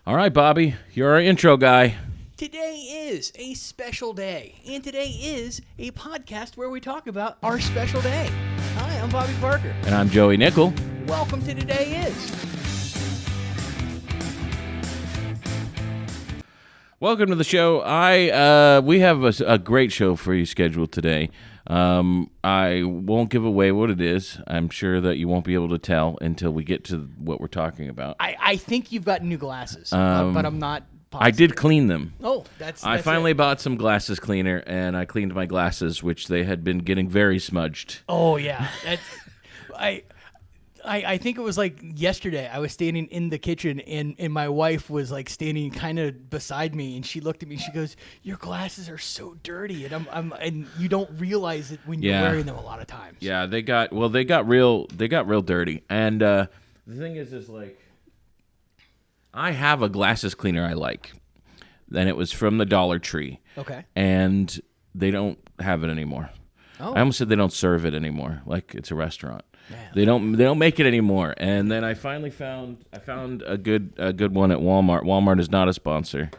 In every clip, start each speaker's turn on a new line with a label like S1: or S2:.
S1: All right, Bobby, you're our intro guy.
S2: Today is a special day, and today is a podcast where we talk about our special day. Hi, I'm Bobby Parker.
S1: And I'm Joey Nickel.
S2: Welcome to Today Is.
S1: Welcome to the show. We have a great show for you scheduled today. I won't give away what it is. I'm sure that you won't be able to tell until we get to what we're talking about.
S2: I think you've got new glasses, but I'm not positive.
S1: I did clean them.
S2: Oh, that's
S1: I finally bought some glasses cleaner, and I cleaned my glasses, which they had been getting very smudged.
S2: Oh, yeah. I think it was like yesterday. I was standing in the kitchen, and my wife was like standing kind of beside me, and she looked at me. She goes, "Your glasses are so dirty," and you don't realize it when you're wearing them a lot of times.
S1: Yeah, they got real dirty. And the thing is like, I have a glasses cleaner I like, and it was from the Dollar Tree.
S2: Okay.
S1: And they don't have it anymore.
S2: Oh.
S1: I almost said they don't serve it anymore, like it's a restaurant.
S2: Yeah.
S1: They don't make it anymore. And then I finally found a good one at Walmart. Walmart is not a sponsor.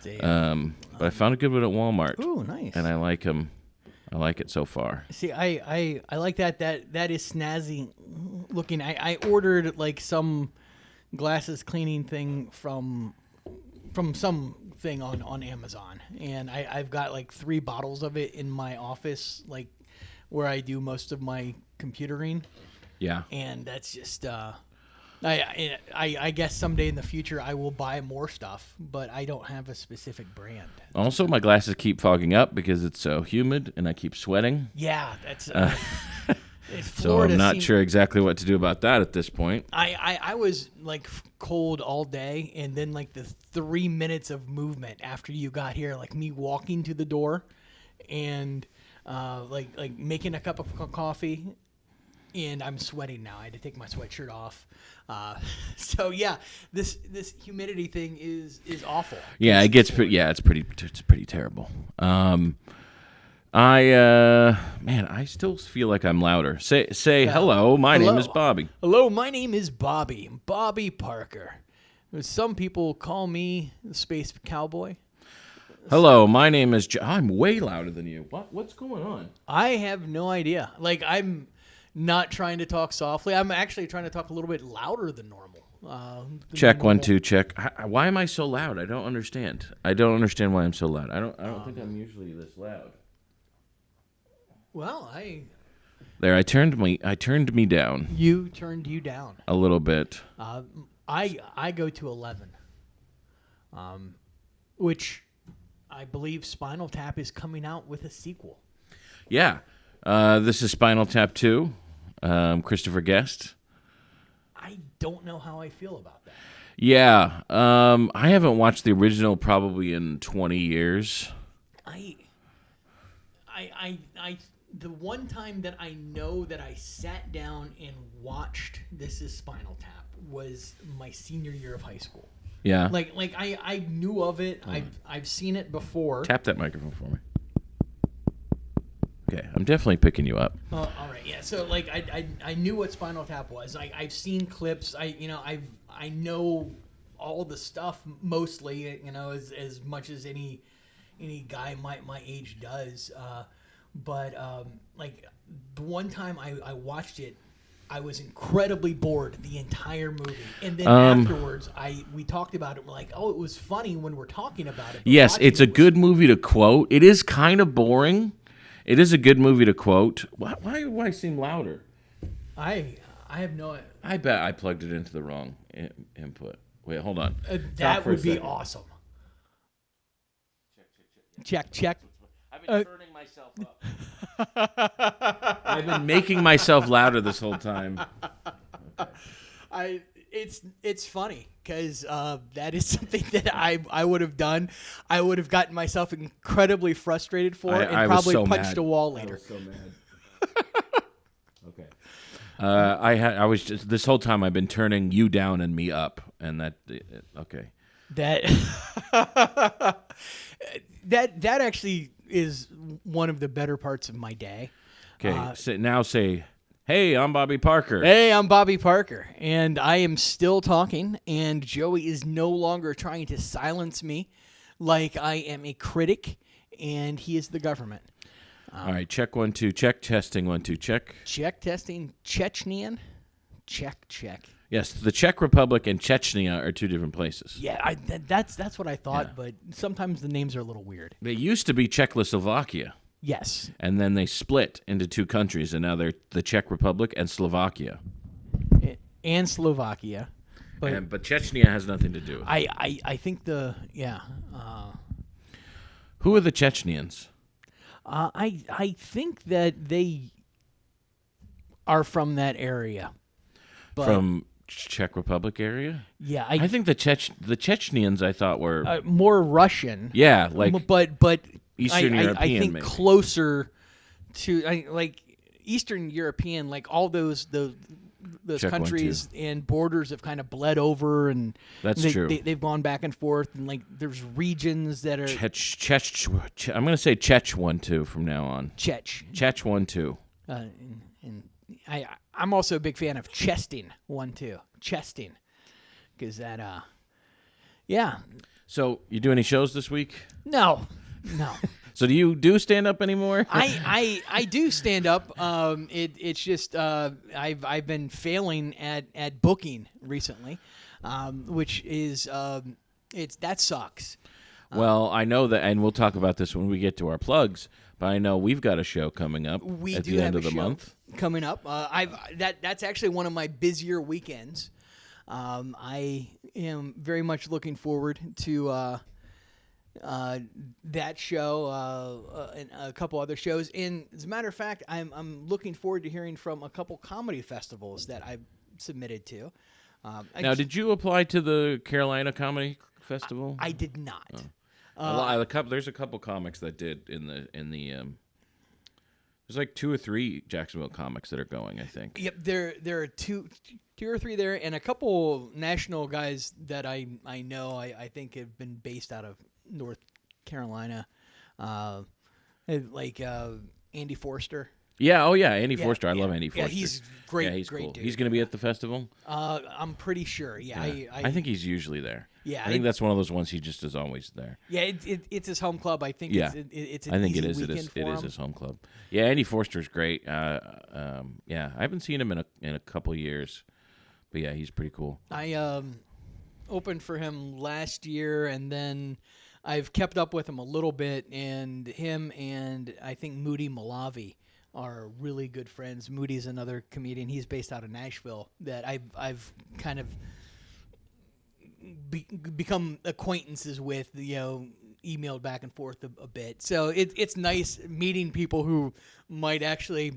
S2: Damn.
S1: But I found a good one at Walmart.
S2: Ooh, nice.
S1: And I like them. I like it so far.
S2: See, I like that is snazzy looking. I ordered like some glasses cleaning thing from some thing on Amazon, and I've got like 3 bottles of it in my office, like where I do most of my computering.
S1: Yeah.
S2: And that's just I guess someday in the future I will buy more stuff, but I don't have a specific brand.
S1: Also, my glasses keep fogging up because it's so humid and I keep sweating.
S2: Yeah, that's
S1: so I'm not sure exactly what to do about that at this point.
S2: I was like cold all day, and then like the 3 minutes of movement after you got here, like me walking to the door and like making a cup of coffee, and I'm sweating now. I had to take my sweatshirt off. So yeah, this humidity thing is awful.
S1: Yeah, it's pretty terrible. I still feel like I'm louder. Say hello. My name is Bobby.
S2: Hello, my name is Bobby Parker. Some people call me the Space Cowboy.
S1: Hello, my name is I'm way louder than you. What's going on?
S2: I have no idea. Like, I'm not trying to talk softly. I'm actually trying to talk a little bit louder than normal.
S1: Check 1 2 check. Why am I so loud? I don't understand. I don't understand why I'm so loud. I don't think I'm usually this loud.
S2: Well,
S1: I turned me down.
S2: You turned you down
S1: a little bit.
S2: I go to 11. Which I believe Spinal Tap is coming out with a sequel.
S1: Yeah. This is Spinal Tap 2. Christopher Guest.
S2: I don't know how I feel about that.
S1: Yeah. I haven't watched the original probably in 20 years.
S2: The one time that I know that I sat down and watched This is Spinal Tap was my senior year of high school.
S1: Yeah.
S2: Like I knew of it. I've seen it before.
S1: Tap that microphone for me. Okay, I'm definitely picking you up.
S2: Oh, all right, yeah. So like I knew what Spinal Tap was. I've seen clips. I know all the stuff mostly. As much as any guy my age does. But like the one time I watched it, I was incredibly bored the entire movie, and then afterwards we talked about it. We're like, oh, it was funny when we're talking about it.
S1: Yes, it's a good movie to quote. It is kind of boring. It is a good movie to quote. Why do I seem louder?
S2: I have no.
S1: I bet I plugged it into the wrong input. Wait, hold on.
S2: That would be awesome. Check.
S1: I've been turning myself up. I've been making myself louder this whole time.
S2: Okay. It's funny because that is something that I would have done. I would have gotten myself incredibly frustrated for and probably punched a wall later.
S1: I was so mad. Okay. I was just this whole time I've been turning you down and me up, and that okay.
S2: That actually is one of the better parts of my day.
S1: Okay, now say Hey, I'm Bobby Parker.
S2: Hey, I'm Bobby Parker, and I am still talking, and Joey is no longer trying to silence me like I am a critic, and he is the government.
S1: All right, check 1 2, check testing 1 2, check.
S2: Check testing, Chechenian, check.
S1: Yes, the Czech Republic and Chechnya are two different places.
S2: Yeah, that's what I thought, but sometimes the names are a little weird.
S1: They used to be Czechoslovakia,
S2: Yes.
S1: and then they split into two countries, and now they're the Czech Republic and Slovakia.
S2: And Slovakia.
S1: But Chechnya has nothing to do with it.
S2: I think
S1: Who are the Chechnyans?
S2: I think that they are from that area. But,
S1: From Czech Republic area?
S2: yeah,
S1: I think the Chechnyans I thought were
S2: more Russian.
S1: yeah, like
S2: but
S1: Eastern
S2: I
S1: European
S2: think
S1: maybe.
S2: closer to like Eastern European, like all those
S1: Check
S2: countries and borders have kind of bled over, and
S1: That's true.
S2: They've gone back and forth, and like there's regions that are
S1: I'm going to say Chech 1 2 from now on. Chech 1 2.
S2: And I'm also a big fan of chesting 1 2 chesting, because that yeah.
S1: So, you do any shows this week?
S2: No.
S1: So do you do stand up anymore?
S2: I do stand up. It's just I've been failing at booking recently, which is that sucks.
S1: Well, I know that, and we'll talk about this when we get to our plugs. But I know we've got a show coming up at the end of the month.
S2: Coming up. That's actually one of my busier weekends. I am very much looking forward to that show and a couple other shows. And as a matter of fact, I'm looking forward to hearing from a couple comedy festivals that I've submitted to.
S1: Now, did you apply to the Carolina Comedy Festival?
S2: I did not.
S1: There's a couple comics that did in the there's like 2 or 3 Jacksonville comics that are going, I think.
S2: Yep, there are two or three there, and a couple national guys that I know. I think have been based out of North Carolina, like Andy Forster.
S1: Yeah, Andy Forster. I love Andy Forster.
S2: Yeah, he's great.
S1: Yeah, he's
S2: great
S1: cool.
S2: dude.
S1: He's going to be at the festival?
S2: I'm pretty sure. Yeah.
S1: I think he's usually there.
S2: Yeah,
S1: I think that's one of those ones he just is always there.
S2: Yeah, it's his home club. I think.
S1: Yeah.
S2: It's an
S1: I think
S2: easy
S1: it is.
S2: weekend for
S1: It is
S2: him.
S1: his home club. Yeah, Andy Forster's great. Yeah, I haven't seen him in a couple years, but yeah, he's pretty cool.
S2: I opened for him last year, and then I've kept up with him a little bit, and him and I think Moody Malavi are really good friends. Moody's another comedian. He's based out of Nashville that I've kind of become acquaintances with, emailed back and forth a bit. So it's nice meeting people who might actually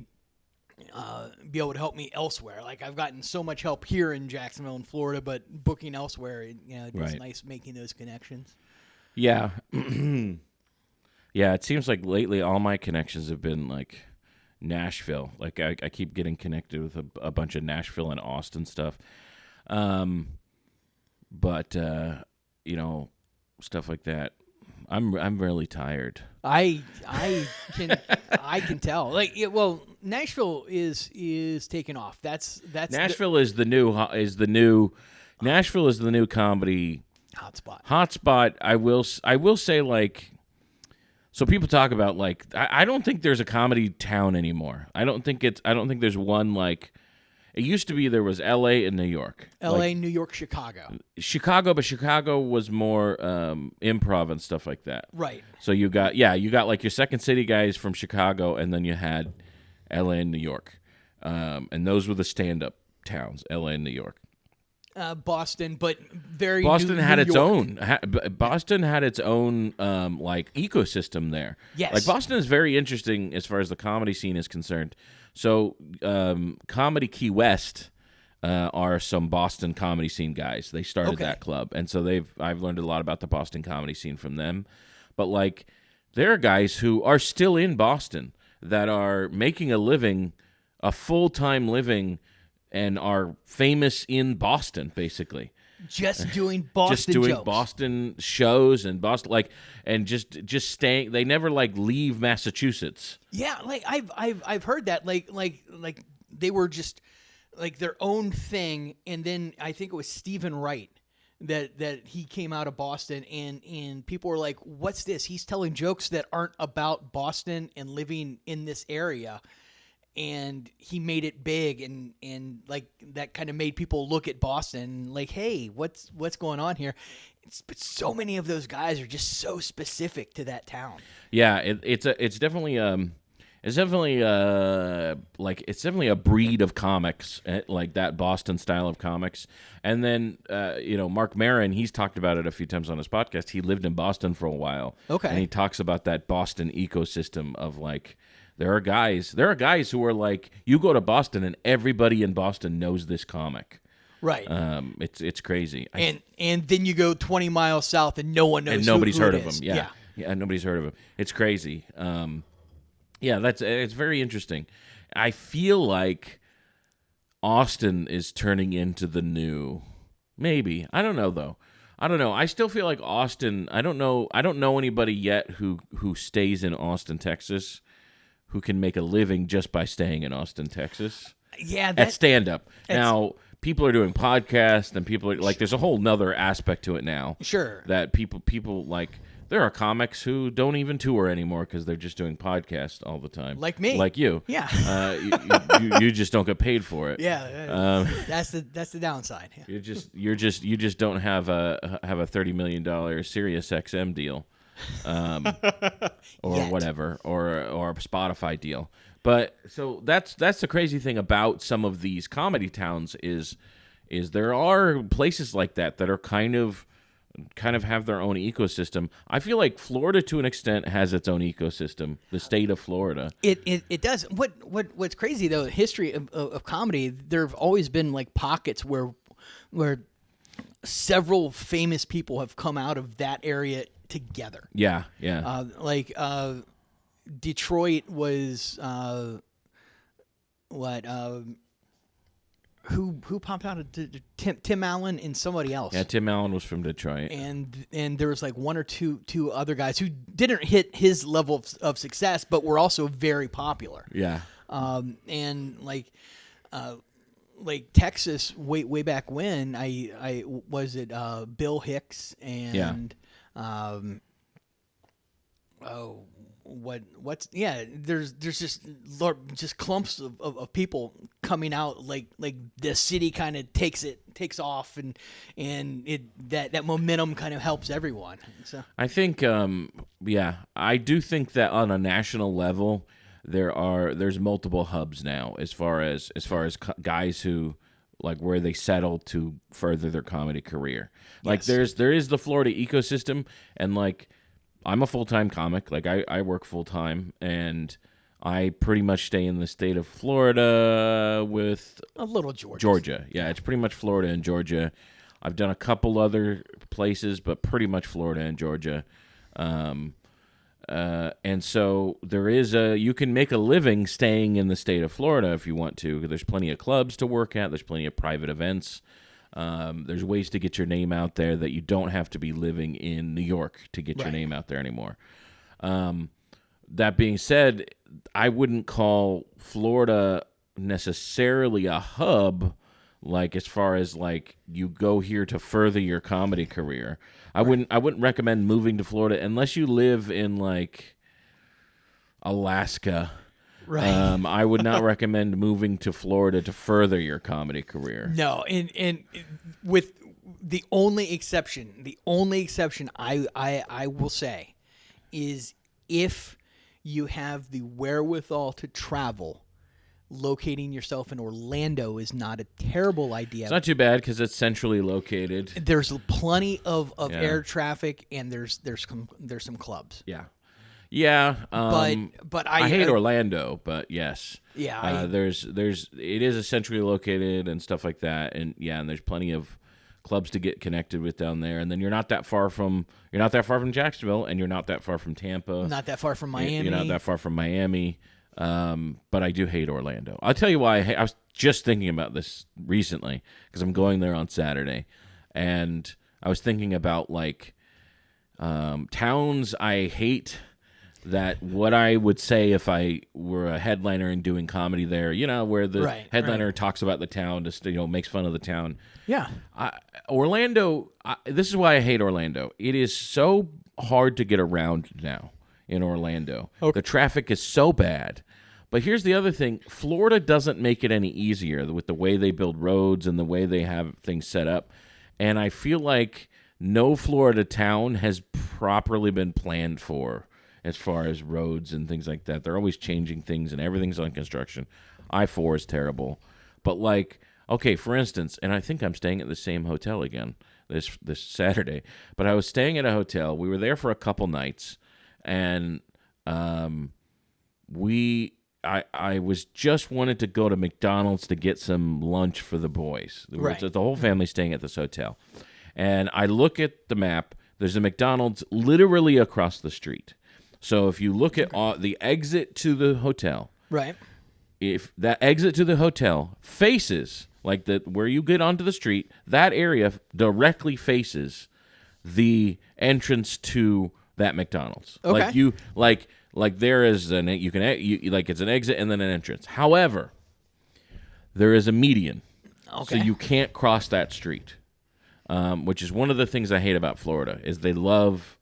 S2: be able to help me elsewhere. Like I've gotten so much help here in Jacksonville and Florida, but booking elsewhere, it's
S1: Right.
S2: nice making those connections.
S1: Yeah. Yeah, it seems like lately all my connections have been like Nashville. Like I keep getting connected with a bunch of Nashville and Austin stuff. But stuff like that. I'm really tired.
S2: I can tell. Like, Nashville is taking off. That's
S1: Nashville is the new Nashville is the new comedy
S2: hotspot.
S1: Hotspot. I will say, like, so people talk about, like, I don't think there's a comedy town anymore. I don't think there's one, like, it used to be there was L.A. and New York.
S2: L.A., New York, Chicago,
S1: but Chicago was more improv and stuff like that.
S2: right?
S1: So you got like your Second City guys from Chicago, and then you had L.A. and New York, and those were the stand-up towns, L.A. and New York.
S2: Boston, but very
S1: Boston
S2: New
S1: had its
S2: York.
S1: own. Boston had its own like ecosystem there.
S2: Yes.
S1: Like Boston is very interesting as far as the comedy scene is concerned. So Comedy Key West are some Boston comedy scene guys. They started that club, and so I've learned a lot about the Boston comedy scene from them. But like there are guys who are still in Boston that are making a living, a full-time living, and are famous in Boston, basically.
S2: Just doing Boston
S1: Just doing
S2: jokes.
S1: Boston shows and Boston, and just staying. They never leave Massachusetts.
S2: Yeah, like I've heard that. Like were just like their own thing. And then I think it was Stephen Wright that he came out of Boston, and people were like, what's this? He's telling jokes that aren't about Boston and living in this area. And he made it big, and like that kind of made people look at Boston like, hey, what's going on here? But so many of those guys are just so specific to that town.
S1: Yeah, it's definitely a breed of comics, like that Boston style of comics. And then Mark Maron, he's talked about it a few times on his podcast. He lived in Boston for a while.
S2: Okay.
S1: And he talks about that Boston ecosystem of like, there are guys who are like, you go to Boston and everybody in Boston knows this comic.
S2: Right.
S1: It's crazy.
S2: And then you go 20 miles south and no one knows
S1: and nobody's
S2: who
S1: heard
S2: it
S1: of
S2: is.
S1: him. Yeah, nobody's heard of him. It's crazy. It's very interesting. I feel like Austin is turning into the new. Maybe. I don't know though. I don't know. I still feel like Austin. I don't know anybody yet who stays in Austin, Texas, who can make a living just by staying in Austin, Texas.
S2: Yeah,
S1: at stand up. Now people are doing podcasts, and people are like, there's a whole nother aspect to it now.
S2: Sure.
S1: That people like. There are comics who don't even tour anymore because they're just doing podcasts all the time.
S2: Like me.
S1: Like you.
S2: Yeah.
S1: You just don't get paid for it.
S2: Yeah. That's the downside. Yeah.
S1: You just don't have a $30 million Sirius XM deal, or whatever, or a Spotify deal. But so that's the crazy thing about some of these comedy towns is there are places like that are kind of have their own ecosystem. I feel like Florida, to an extent, has its own ecosystem. The state of Florida.
S2: It does. What's crazy though? The history of comedy. There have always been like pockets where several famous people have come out of that area together.
S1: Yeah.
S2: Detroit was who popped out of Tim Allen and somebody else.
S1: Yeah, Tim Allen was from Detroit.
S2: And there was like one or two other guys who didn't hit his level of success, but were also very popular.
S1: Yeah.
S2: And like Texas way back when I was it Bill Hicks and there's just clumps of people coming out like the city kind of takes off and that momentum kind of helps everyone. So
S1: I think I do think that on a national level there's multiple hubs now as far as guys who like where they settle to further their comedy career. Like there is the Florida ecosystem, and like I'm a full-time comic. Like I work full-time, and I pretty much stay in the state of Florida with
S2: a little Georgia.
S1: Georgia. Yeah, it's pretty much Florida and Georgia. I've done a couple other places, but pretty much Florida and Georgia. And so there is you can make a living staying in the state of Florida if you want to. There's plenty of clubs to work at. There's plenty of private events. There's ways to get your name out there that you don't have to be living in New York to get your name out there anymore. That being said, I wouldn't call Florida necessarily a hub, like as far as like you go here to further your comedy career. I wouldn't recommend moving to Florida unless you live in like Alaska.
S2: Right.
S1: I would not recommend moving to Florida to further your comedy career.
S2: No, and with the only exception I will say is if you have the wherewithal to travel, locating yourself in Orlando is not a terrible idea.
S1: It's not too bad because it's centrally located.
S2: There's plenty of air traffic, and there's some clubs.
S1: Yeah. Yeah,
S2: but
S1: I hate Orlando, but yes,
S2: yeah,
S1: it is centrally located and stuff like that, and there's plenty of clubs to get connected with down there, and then you're not that far from Jacksonville, and you're not that far from Tampa,
S2: not that far from Miami,
S1: you're not that far from Miami, but I do hate Orlando. I'll tell you why. I was just thinking about this recently because I'm going there on Saturday, and I was thinking about like towns I hate that what I would say if I were a headliner and doing comedy there, where the headliner talks about the town, just makes fun of the town.
S2: Yeah.
S1: Orlando. This is why I hate Orlando. It is so hard to get around now in Orlando. Okay. The traffic is so bad. But here's the other thing: Florida doesn't make it any easier with the way they build roads and the way they have things set up. And I feel like no Florida town has properly been planned for as far as roads and things like that. They're always changing things, and everything's on construction. I-4 is terrible. But, okay, for instance, and I think I'm staying at the same hotel again this Saturday, but I was staying at a hotel. We were there for a couple nights, and I was just wanted to go to McDonald's to get some lunch for the boys.
S2: Right.
S1: The whole family staying at this hotel. And I look at the map. There's a McDonald's literally across the street. So if you look at the exit to the hotel,
S2: right,
S1: if that exit to the hotel faces where you get onto the street, that area directly faces the entrance to that McDonald's.
S2: Okay.
S1: There is it's an exit and then an entrance. However, there is a median,
S2: okay,
S1: so you can't cross that street. Which is one of the things I hate about Florida is they love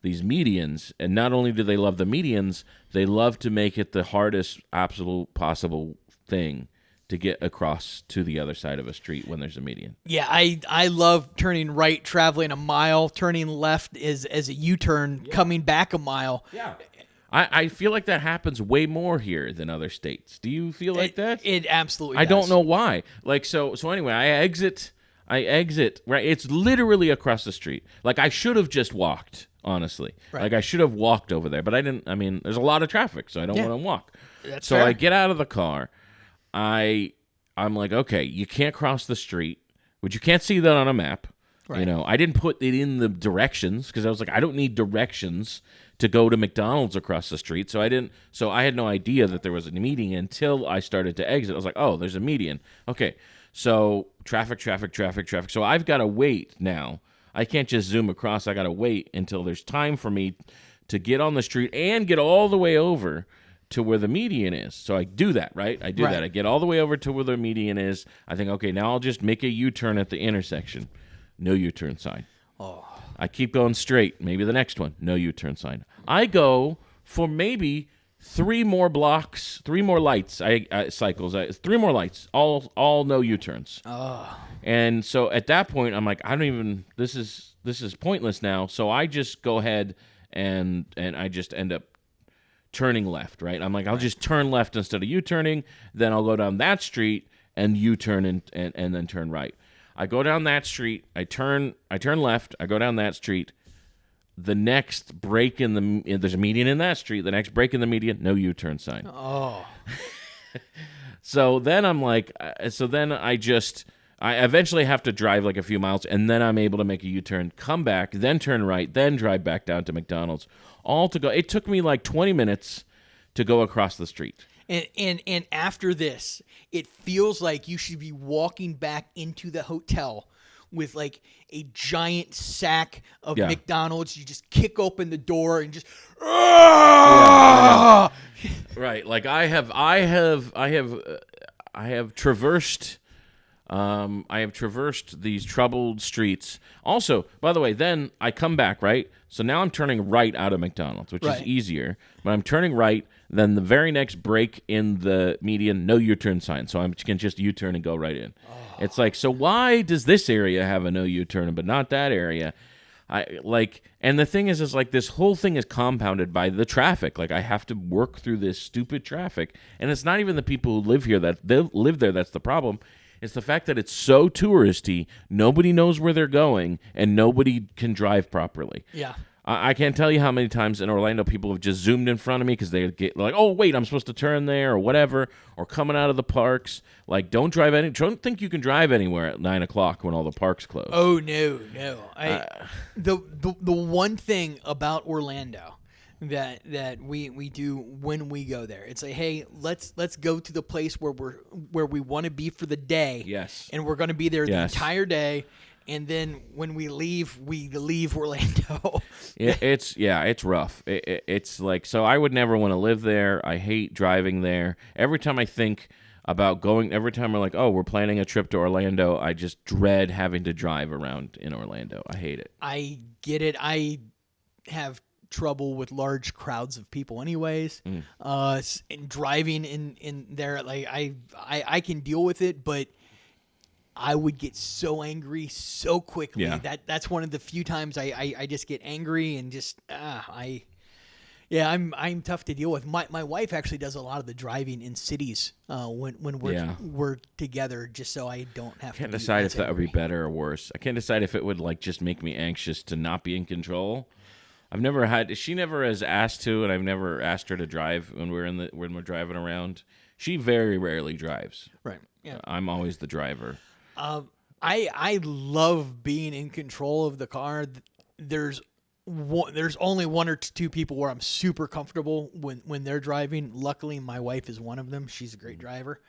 S1: these medians, and not only do they love the medians, they love to make it the hardest absolute possible thing to get across to the other side of a street when there's a median.
S2: Yeah, I love turning right, traveling a mile, turning left as a U-turn, coming back a mile.
S1: Yeah. I feel like that happens way more here than other states. Do you feel like that?
S2: It absolutely does.
S1: I don't know why. So anyway, I exit, right? It's literally across the street. I should have just walked, honestly.
S2: Right.
S1: I should have walked over there, but I didn't. I mean, there's a lot of traffic, so I don't want to walk.
S2: That's
S1: so
S2: fair.
S1: I get out of the car. I'm like, okay, you can't cross the street, which you can't see that on a map. Right. I didn't put it in the directions because I was like, I don't need directions to go to McDonald's across the street. So I had no idea that there was a median until I started to exit. I was like, oh, there's a median. Okay. So traffic. So I've got to wait now. I can't just zoom across. I got to wait until there's time for me to get on the street and get all the way over to where the median is. So I do that, right? I do that. I get all the way over to where the median is. I think, okay, now I'll just make a U-turn at the intersection. No U-turn sign. Oh. I keep going straight. Maybe the next one. No U-turn sign. I go for maybe 3 more blocks, 3 more lights, cycles, 3 more lights, all no U-turns. Oh. And so at that point, I'm like, this is pointless now. So I just go ahead and I just end up turning left, right? I'm like, I'll just turn left instead of U-turning. Then I'll go down that street and U-turn and then turn right. I go down that street. I turn left. I go down that street. The next break there's a median in that street. The next break in the median, no U-turn sign. Oh. So then I'm like, I eventually have to drive a few miles, and then I'm able to make a U-turn, come back, then turn right, then drive back down to McDonald's. All to go. It took me 20 minutes to go across the street.
S2: And after this, it feels like you should be walking back into the hotel with a giant sack of McDonald's. You just kick open the door and just
S1: right. I have traversed these troubled streets. Also, by the way, then I come back, right? So now I'm turning right out of McDonald's, which is easier. But I'm turning right. Then the very next break in the median, no U-turn sign. So I can just U-turn and go right in. Oh. It's so why does this area have a no U-turn but not that area? And the thing is this whole thing is compounded by the traffic. I have to work through this stupid traffic. And it's not even the people who live here that live there that's the problem. It's the fact that it's so touristy, nobody knows where they're going, and nobody can drive properly.
S2: Yeah.
S1: I can't tell you how many times in Orlando people have just zoomed in front of me because they get oh, wait, I'm supposed to turn there or whatever, or coming out of the parks. Don't think you can drive anywhere at 9 o'clock when all the parks close.
S2: Oh, no. The one thing about Orlando that we do when we go there, it's hey, let's go to the place where we want to be for the day.
S1: Yes.
S2: And we're going to be there the entire day. and then when we leave Orlando.
S1: It's rough. It's like, so I would never want to live there. I hate driving there. Every time I think about going, every time we're like, oh, we're planning a trip to Orlando, I just dread having to drive around in Orlando. I hate it.
S2: I get it. I have trouble with large crowds of people anyways. And driving in there, like I can deal with it, but I would get so angry so quickly.
S1: Yeah.
S2: That's one of the few times I just get angry and just I'm tough to deal with. My wife actually does a lot of the driving in cities when we're together, just so I don't have to.
S1: Can't decide if that would be better or worse. I can't decide if it would like just make me anxious to not be in control. She never has asked to, and I've never asked her to drive when we're driving around. She very rarely drives.
S2: Right. Yeah.
S1: I'm always the driver.
S2: I love being in control of the car. There's only one or two people where I'm super comfortable when they're driving. Luckily, my wife is one of them. She's a great driver.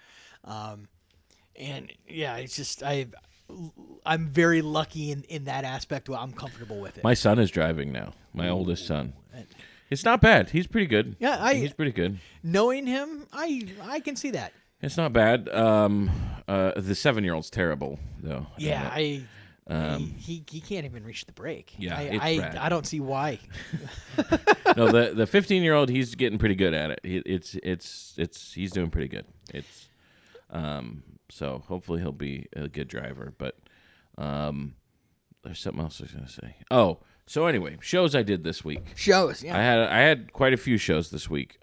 S2: And yeah, it's just I'm very lucky in that aspect where I'm comfortable with it.
S1: My son is driving now. My oldest son. It's not bad. He's pretty good.
S2: Yeah,
S1: he's pretty good.
S2: Knowing him, I can see that.
S1: It's not bad. The 7-year-old's terrible though.
S2: Yeah, he can't even reach the brake.
S1: Yeah,
S2: I don't see why.
S1: No, the 15-year-old, he's getting pretty good at it. He's doing pretty good. So hopefully he'll be a good driver. But there's something else I was gonna say. Oh, so anyway, shows I did this week.
S2: Shows, yeah.
S1: I had quite a few shows this week.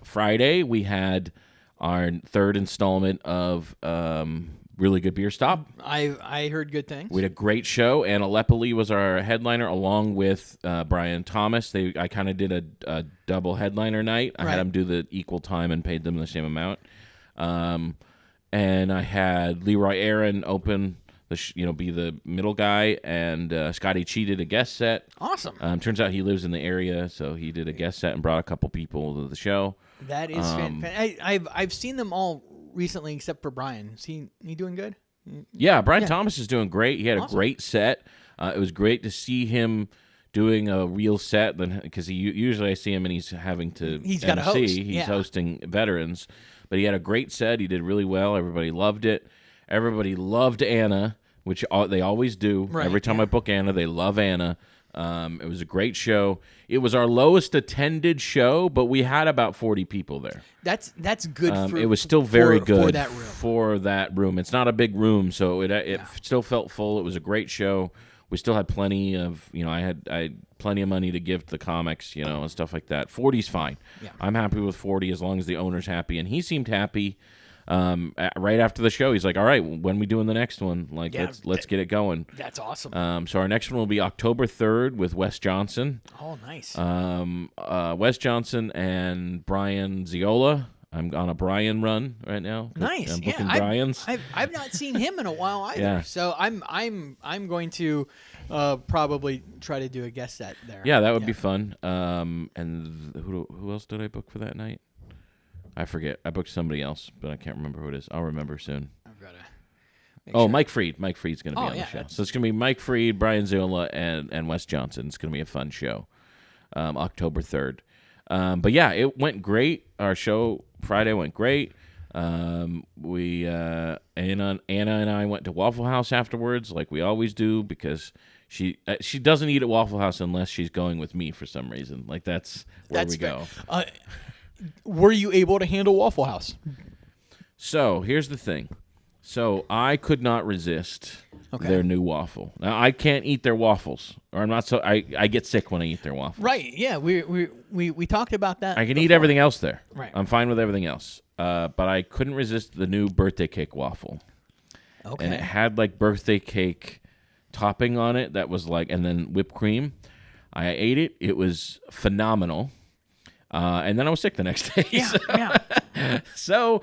S1: Friday we had our third installment of Really Good Beer Stop.
S2: I heard good things.
S1: We had a great show. Anna Lepoli was our headliner, along with Brian Thomas. I kind of did a double headliner night. I had them do the equal time and paid them the same amount. And I had Leroy Aaron open be the middle guy, and Scotty Chi did a guest set.
S2: Awesome.
S1: Turns out he lives in the area, so he did a guest set and brought a couple people to the show.
S2: That is fantastic. I've seen them all recently, except for Brian. Is he doing good?
S1: Yeah, Brian Thomas is doing great. He had a great set. It was great to see him doing a real set, because usually I see him and he's having to
S2: got a host.
S1: He's hosting veterans, but he had a great set. He did really well. Everybody loved it. Everybody loved Anna, which they always do.
S2: Right,
S1: Every time I book Anna, they love Anna. It was a great show. It was our lowest attended show, but we had about 40 people there.
S2: That's good.
S1: It was still very good
S2: for
S1: that room. It's not a big room, so it still felt full. It was a great show. We still had plenty of, I had plenty of money to give to the comics, and stuff like that. 40's fine.
S2: Yeah.
S1: I'm happy with 40 as long as the owner's happy, and he seemed happy. Right after the show, he's like, "All right, when we doing the next one? Like, let's get it going."
S2: That's awesome.
S1: So our next one will be October 3rd with Wes Johnson.
S2: Oh, nice.
S1: Wes Johnson and Brian Ziola. I'm on a Brian run right now.
S2: Nice.
S1: I'm booking Brian's.
S2: I've not seen him in a while either.
S1: Yeah.
S2: So I'm going to probably try to do a guest set there.
S1: Yeah, that would be fun. And who else did I book for that night? I forget. I booked somebody else, but I can't remember who it is. I'll remember soon.
S2: I've got to.
S1: Sure. Mike Freed. Mike Freed's going to be on the show.
S2: That's...
S1: So it's going to be Mike Freed, Brian Ziola, and Wes Johnson. It's going to be a fun show. October 3rd. But yeah, it went great. Our show Friday went great. Anna and I went to Waffle House afterwards, like we always do, because she doesn't eat at Waffle House unless she's going with me for some reason. Like that's where we go.
S2: Were you able to handle Waffle House?
S1: So here's the thing. So I could not resist their new waffle. Now I can't eat their waffles, or I'm not so. I get sick when I eat their waffles.
S2: Right? Yeah. We talked about that.
S1: I can eat everything else there.
S2: Right.
S1: I'm fine with everything else. But I couldn't resist the new birthday cake waffle.
S2: Okay.
S1: And it had like birthday cake topping on it that was like, and then whipped cream. I ate it. It was phenomenal. And then I was sick the next day.
S2: Yeah.
S1: So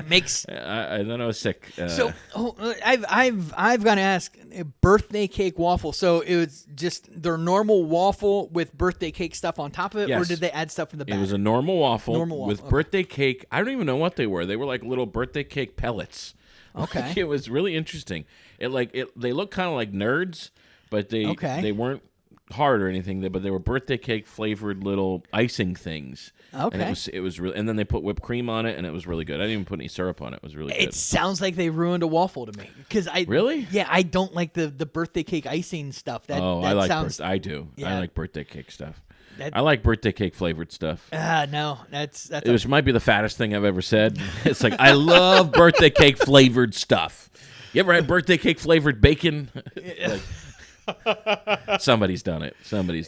S2: makes.
S1: And then I was sick.
S2: I've got to ask, a birthday cake waffle. So it was just their normal waffle with birthday cake stuff on top of it, or did they add stuff in the back?
S1: It was a normal waffle with birthday cake. I don't even know what they were. They were like little birthday cake pellets.
S2: Okay.
S1: It was really interesting. They look kind of like nerds, but they weren't hard or anything. But they were birthday cake flavored little icing things.
S2: Okay.
S1: And it was really, and then they put whipped cream on it, and it was really good. I didn't even put any syrup on it. It was really good.
S2: It sounds like they ruined a waffle to me because
S1: Really?
S2: Yeah, I don't like the birthday cake icing stuff. That
S1: I like
S2: sounds.
S1: I do.
S2: Yeah.
S1: I like birthday cake stuff.
S2: That-
S1: I like birthday cake flavored stuff.
S2: No, that's
S1: It might be the fattest thing I've ever said. It's like, I love birthday cake flavored stuff. You ever had birthday cake flavored bacon? Somebody's done it.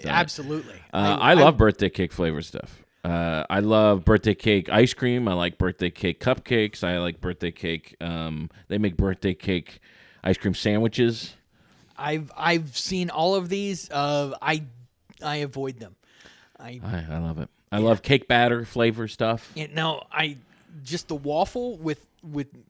S2: absolutely.
S1: I love birthday cake flavored stuff. I love birthday cake ice cream. I like birthday cake cupcakes. I like birthday cake. They make birthday cake ice cream sandwiches.
S2: I've seen all of these. I avoid them.
S1: I love it. I love cake batter flavor stuff.
S2: No, just the waffle with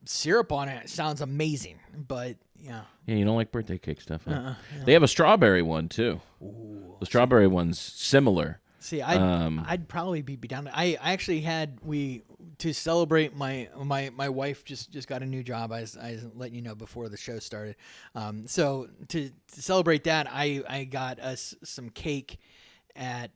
S2: syrup on it sounds amazing. But yeah.
S1: Yeah, you don't like birthday cake stuff, huh? They have a strawberry one too.
S2: Ooh.
S1: The strawberry one's similar.
S2: See, I'd probably be down. I actually had to celebrate my wife just got a new job. I was letting you know before the show started. So to celebrate that, I got us some cake at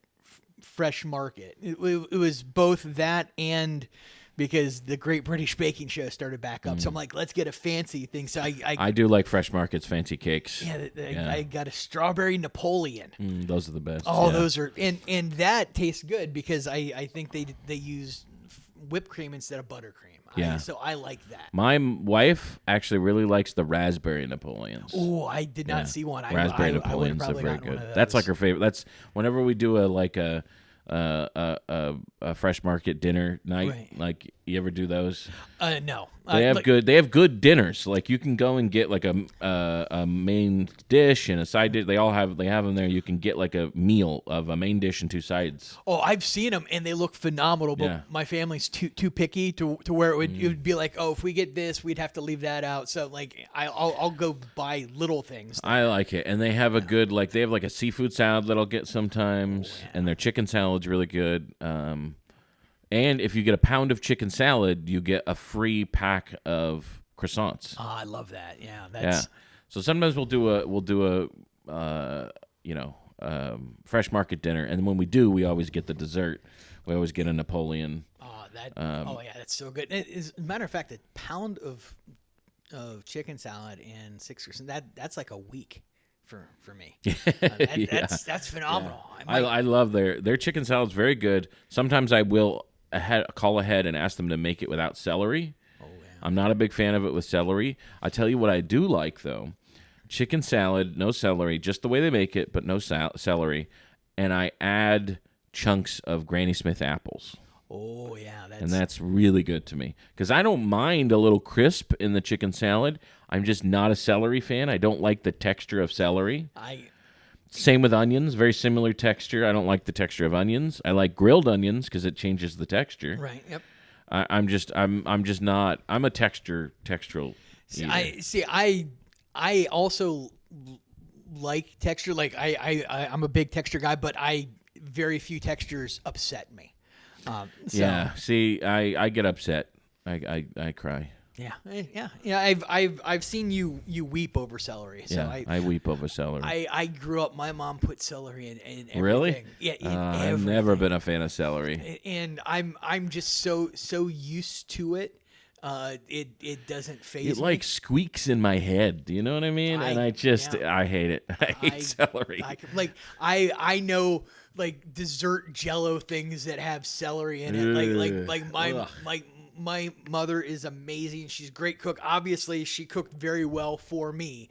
S2: Fresh Market. It was both that and because the Great British Baking Show started back up. So I'm like, let's get a fancy thing. So
S1: I do like Fresh Market's fancy cakes.
S2: Yeah, I got a strawberry Napoleon.
S1: Those are the best.
S2: Oh, those are and that tastes good because I think they use whipped cream instead of buttercream.
S1: Yeah.
S2: So I like that.
S1: My wife actually really likes the raspberry Napoleons.
S2: Oh, I did not see one.
S1: Raspberry Napoleons are very good. That's like her favorite. That's whenever we do a Fresh Market dinner night.
S2: Right.
S1: Like, you ever do those?
S2: No.
S1: They have good. They have good dinners. Like, you can go and get like a main dish and a side dish. They have them there. You can get like a meal of a main dish and two sides.
S2: Oh, I've seen them and they look phenomenal. But my family's too picky to where it would be like, oh, if we get this, we'd have to leave that out. So like, I'll go buy little things.
S1: I like it, and they have a good they have like a seafood salad that I'll get sometimes, and their chicken salad's really good. And if you get a pound of chicken salad, you get a free pack of croissants.
S2: Oh, I love that. Yeah,
S1: So sometimes we'll do a Fresh Market dinner, and when we do, we always get the dessert. We always get a Napoleon.
S2: Oh, that's so good. As a matter of fact, a pound of chicken salad and 6 croissants, that's like a week for me. That's phenomenal.
S1: Yeah. I love their chicken salad's very good. Sometimes I will call ahead and ask them to make it without celery.
S2: Oh, yeah.
S1: I'm not a big fan of it with celery. I tell you what I do like, though. Chicken salad, no celery, just the way they make it, but no celery. And I add chunks of Granny Smith apples.
S2: Oh, yeah.
S1: That's really good to me. Because I don't mind a little crisp in the chicken salad. I'm just not a celery fan. I don't like the texture of celery. Same with onions, very similar texture. I don't like the texture of onions. I like grilled onions because it changes the texture.
S2: Right. Yep.
S1: I'm just not. I'm a textural.
S2: I also like texture. Like I'm a big texture guy, but very few textures upset me.
S1: Yeah. See, I get upset. I cry.
S2: Yeah. I've seen you weep over celery. So
S1: I weep over celery.
S2: I grew up. My mom put celery in everything.
S1: Really?
S2: Yeah.
S1: I've never been a fan of celery.
S2: And I'm just so used to it. It doesn't faze me.
S1: It like squeaks in my head. Do you know what I mean? I hate it. I hate celery.
S2: I know like dessert Jello things that have celery in it. Like my mother is amazing. She's a great cook. Obviously, she cooked very well for me.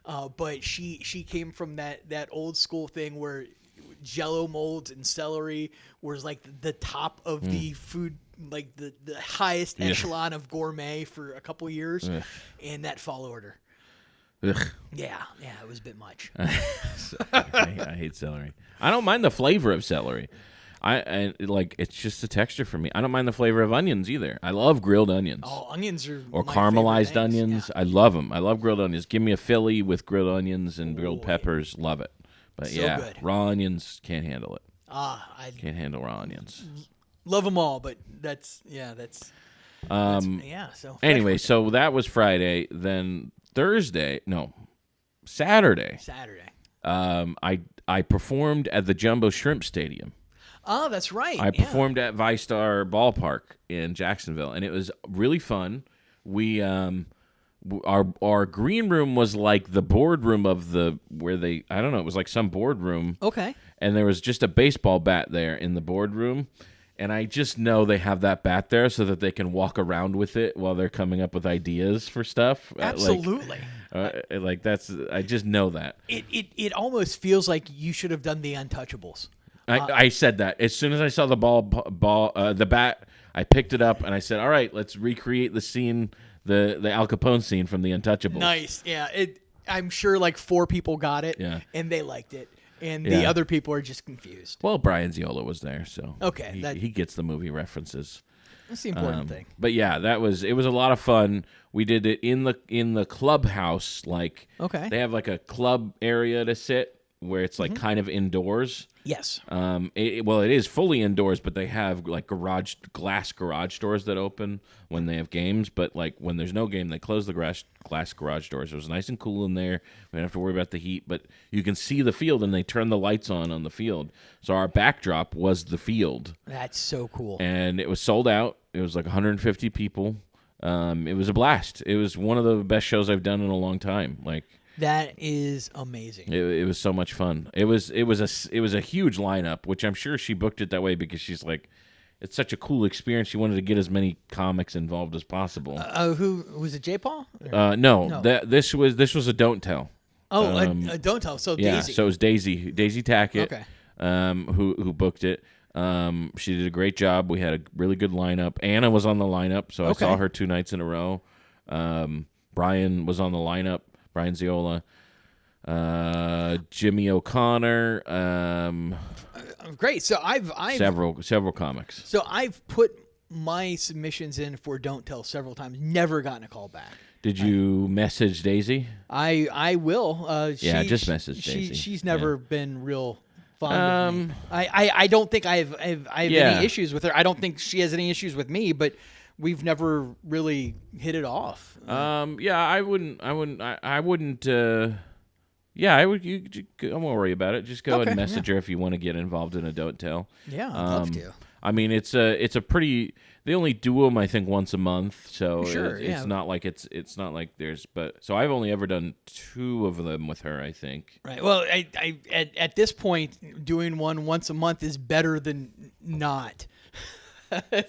S2: But she came from that old school thing where Jello molds and celery was like the top of the food, like the highest echelon of gourmet for a couple years, and that fall order.
S1: Ugh.
S2: Yeah, it was a bit much.
S1: I hate celery. I don't mind the flavor of celery. It's just the texture for me. I don't mind the flavor of onions either. I love grilled onions.
S2: Oh, onions are
S1: or
S2: my
S1: caramelized
S2: favorite things.
S1: onions.
S2: Yeah.
S1: I love them. I love grilled onions. Give me a Philly with grilled onions and grilled peppers. Love it. But
S2: So good.
S1: raw onions can't handle it.
S2: I
S1: Can't handle raw onions.
S2: love them all, but that's So
S1: Anyway, so that was Friday. Then Saturday. I performed at the Jumbo Shrimp Stadium.
S2: Oh, that's right.
S1: I performed at ViStar Ballpark in Jacksonville, and it was really fun. We our green room was like the boardroom of it was like some boardroom.
S2: Okay.
S1: And there was just a baseball bat there in the boardroom. And I just know they have that bat there so that they can walk around with it while they're coming up with ideas for stuff.
S2: Absolutely.
S1: I just know that.
S2: It almost feels like you should have done the Untouchables.
S1: I said that as soon as I saw the bat, I picked it up and I said, "All right, let's recreate the scene, the Al Capone scene from the Untouchables."
S2: Nice. Yeah. I'm sure like 4 people got it.
S1: Yeah.
S2: And they liked it. And the other people are just confused.
S1: Well, Brian Ziola was there, so
S2: okay,
S1: he gets the movie references.
S2: That's the important thing.
S1: But yeah, it was a lot of fun. We did it in the clubhouse. Like, they have like a club area to sit where it's like kind of indoors.
S2: Yes.
S1: It is fully indoors, but they have like glass garage doors that open when they have games. But like when there's no game, they close the glass garage doors. It was nice and cool in there. We don't have to worry about the heat, but you can see the field, and they turn the lights on the field. So our backdrop was the field.
S2: That's so cool.
S1: And it was sold out. It was like 150 people. It was a blast. It was one of the best shows I've done in a long time. Like.
S2: That is amazing.
S1: It was so much fun. It was a huge lineup, which I'm sure she booked it that way because she's like, it's such a cool experience. She wanted to get as many comics involved as possible.
S2: Who was it? J. Paul?
S1: No. This was a Don't Tell.
S2: Oh, a Don't Tell. So
S1: yeah,
S2: Daisy.
S1: So it was Daisy Tackett.
S2: Okay.
S1: Who booked it. She did a great job. We had a really good lineup. Anna was on the lineup, so I saw her 2 nights in a row. Brian was on the lineup. Brian Ziola, Jimmy O'Connor,
S2: great. So I've
S1: several comics.
S2: So I've put my submissions in for Don't Tell several times. Never gotten a call back.
S1: Did you message Daisy?
S2: I will.
S1: Just message Daisy.
S2: She's never been real fond of me. I don't think I have any issues with her. I don't think she has any issues with me, but. We've never really hit it off.
S1: I wouldn't. I wouldn't. I would. Don't worry about it. Just go and message her if you want to get involved in a Don't Tell.
S2: Yeah, I'd love to.
S1: I mean, it's a pretty. They only do them, I think, once a month. So
S2: sure,
S1: it's not like it's not like there's. But so I've only ever done 2 of them with her, I think.
S2: Right. Well, I at this point, doing one once a month is better than not.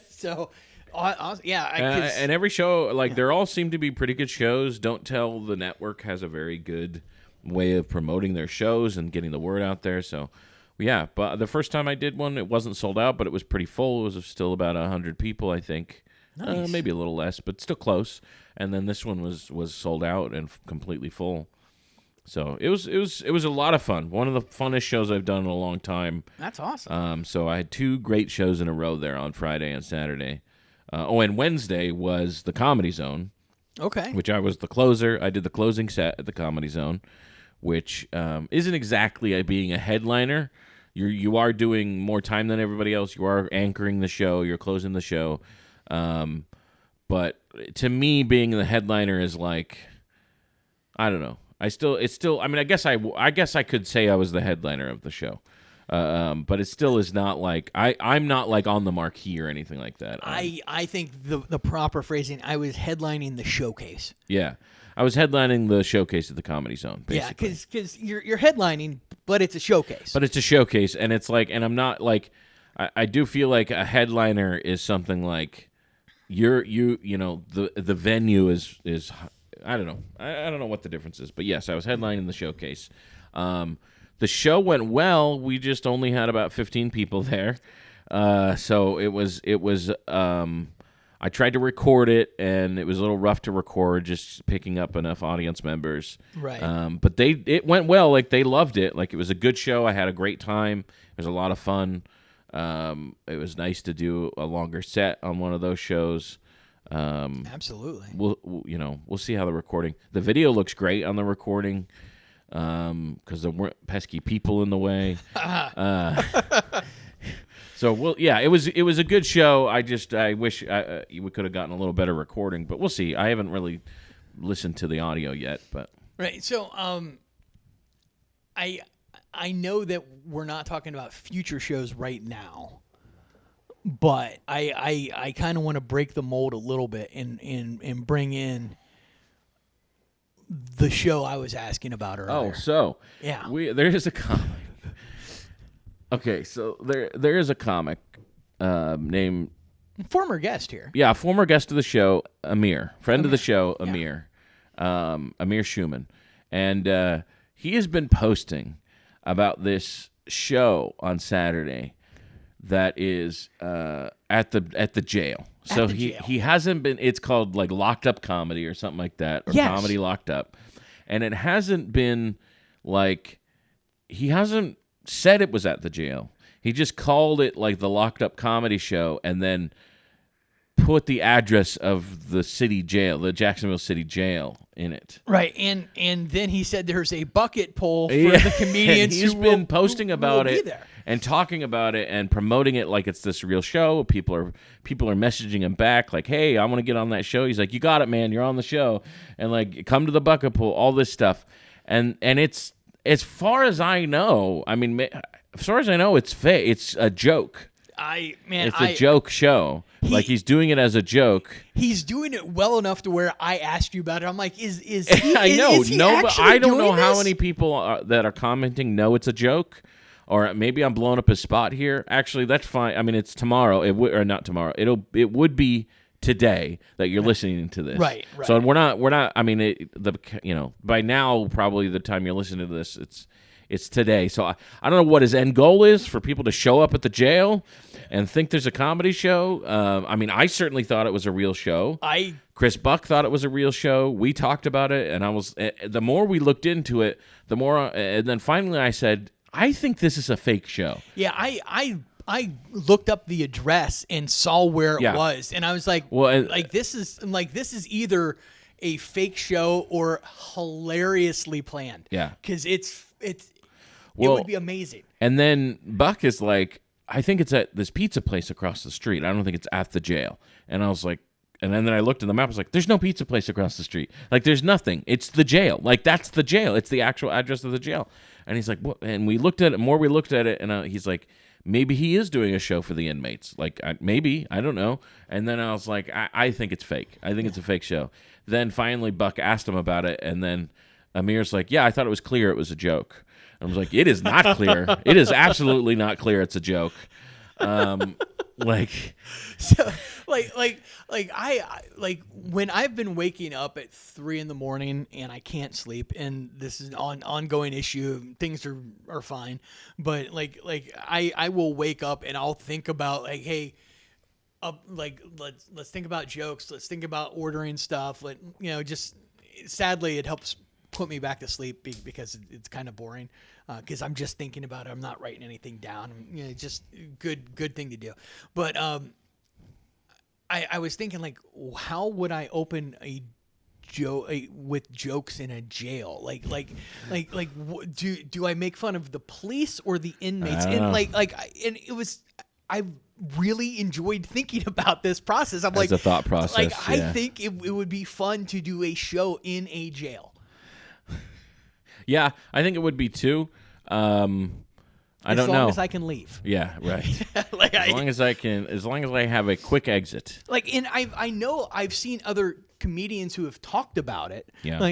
S2: So. And
S1: every show, they all seem to be pretty good shows. Don't Tell the network has a very good way of promoting their shows and getting the word out there. So, yeah. But the first time I did one, it wasn't sold out, but it was pretty full. It was still about 100 people, I think.
S2: Nice.
S1: Maybe a little less, but still close. And then this one was sold out and completely full. So it was a lot of fun. One of the funnest shows I've done in a long time.
S2: That's awesome.
S1: So I had 2 great shows in a row there on Friday and Saturday. And Wednesday was the Comedy Zone.
S2: Okay.
S1: Which I was the closer. I did the closing set at the Comedy Zone, which isn't exactly being a headliner. You are doing more time than everybody else. You are anchoring the show. You're closing the show. But to me, being the headliner is like, I don't know. I mean, I guess I could say I was the headliner of the show. But it still is not like I'm not like on the marquee or anything like that.
S2: I think the proper phrasing, I was headlining the showcase.
S1: Yeah, I was headlining the showcase at the Comedy Zone. Basically.
S2: Yeah, because you're headlining, but it's a showcase.
S1: But it's a showcase, and it's like, and I'm not like, I do feel like a headliner is something like, the venue is I don't know. I don't know what the difference is, but yes, I was headlining the showcase. The show went well. We just only had about 15 people there. So it was I tried to record it, and it was a little rough to record, just picking up enough audience members.
S2: Right.
S1: But it went well. Like, they loved it. Like, it was a good show. I had a great time. It was a lot of fun. It was nice to do a longer set on one of those shows.
S2: Absolutely.
S1: We'll see how the video looks great on the recording. Because there weren't pesky people in the way. So it was a good show. I wish we could have gotten a little better recording, but we'll see. I haven't really listened to the audio yet, but
S2: right. So I know that we're not talking about future shows right now, but I kind of want to break the mold a little bit and bring in the show I was asking about earlier.
S1: Oh, so
S2: yeah,
S1: there is a comic. Okay, so there is a comic named
S2: former guest here.
S1: Yeah, former guest of the show, Amir, friend of the show, Amir, Amir Schumann, and he has been posting about this show on Saturday that is at the jail. So he hasn't been. It's called like Locked Up Comedy or something like that, or Comedy Locked Up, and it hasn't been like he hasn't said it was at the jail. He just called it like the Locked Up Comedy Show, and then put the address of the city jail, the Jacksonville City Jail, in it.
S2: Right, and then he said there's a bucket poll for the comedians.
S1: He's been posting about it and talking about it and promoting it like it's this real show. People are messaging him back like, "Hey, I want to get on that show." He's like, "You got it, man. You're on the show." And like, come to the bucket pool, all this stuff, and it's as far as I know. I mean, as far as I know, it's fake. It's a joke. It's a joke show. Like he's doing it as a joke.
S2: He's doing it well enough to where I asked you about it. I'm like, is he?
S1: I know.
S2: Is he
S1: but I don't know how
S2: this?
S1: many people that are commenting know it's a joke, or maybe I'm blowing up his spot here. Actually, that's fine. I mean, it's tomorrow. Or not tomorrow. It would be today that you're listening to this.
S2: Right.
S1: So we're not. I mean, by now probably the time you're listening to this, it's today. So I don't know what his end goal is for people to show up at the jail and think there's a comedy show. I mean, I certainly thought it was a real show. Chris Buck thought it was a real show. We talked about it, and the more we looked into it, the more, and then finally I said, I think this is a fake show.
S2: Yeah, I looked up the address and saw where it was, and I was like, this is either a fake show or hilariously planned.
S1: Yeah,
S2: because it would be amazing.
S1: And then Buck is like, I think it's at this pizza place across the street. I don't think it's at the jail. And I was like, and then I looked at the map. I was like, there's no pizza place across the street. Like, there's nothing. It's the jail. Like, that's the jail. It's the actual address of the jail. And he's like, what? And we looked at it. More we looked at it, and he's like, maybe he is doing a show for the inmates. Like, maybe. I don't know. And then I was like, I think it's fake. I think it's a fake show. Then finally Buck asked him about it, and then Amir's like, yeah, I thought it was clear it was a joke. I was like, it is not clear. It is absolutely not clear it's a joke.
S2: So, when I've been waking up at 3 a.m. and I can't sleep, and this is an ongoing issue. Things are fine, but I will wake up and I'll think about hey, let's think about jokes. Let's think about ordering stuff. Just sadly it helps put me back to sleep because it's kind of boring. Because I'm just thinking about it. I'm not writing anything down. Just good thing to do. But I was thinking how would I open with jokes in a jail? Do I make fun of the police or the inmates? And I really enjoyed thinking about this process. I'm
S1: As a thought process.
S2: I think it would be fun to do a show in a jail.
S1: Yeah, I think it would be too. I don't know.
S2: As long as I can leave.
S1: Yeah, right. As long as I have a quick exit.
S2: And I know I've seen other comedians who have talked about it.
S1: Yeah.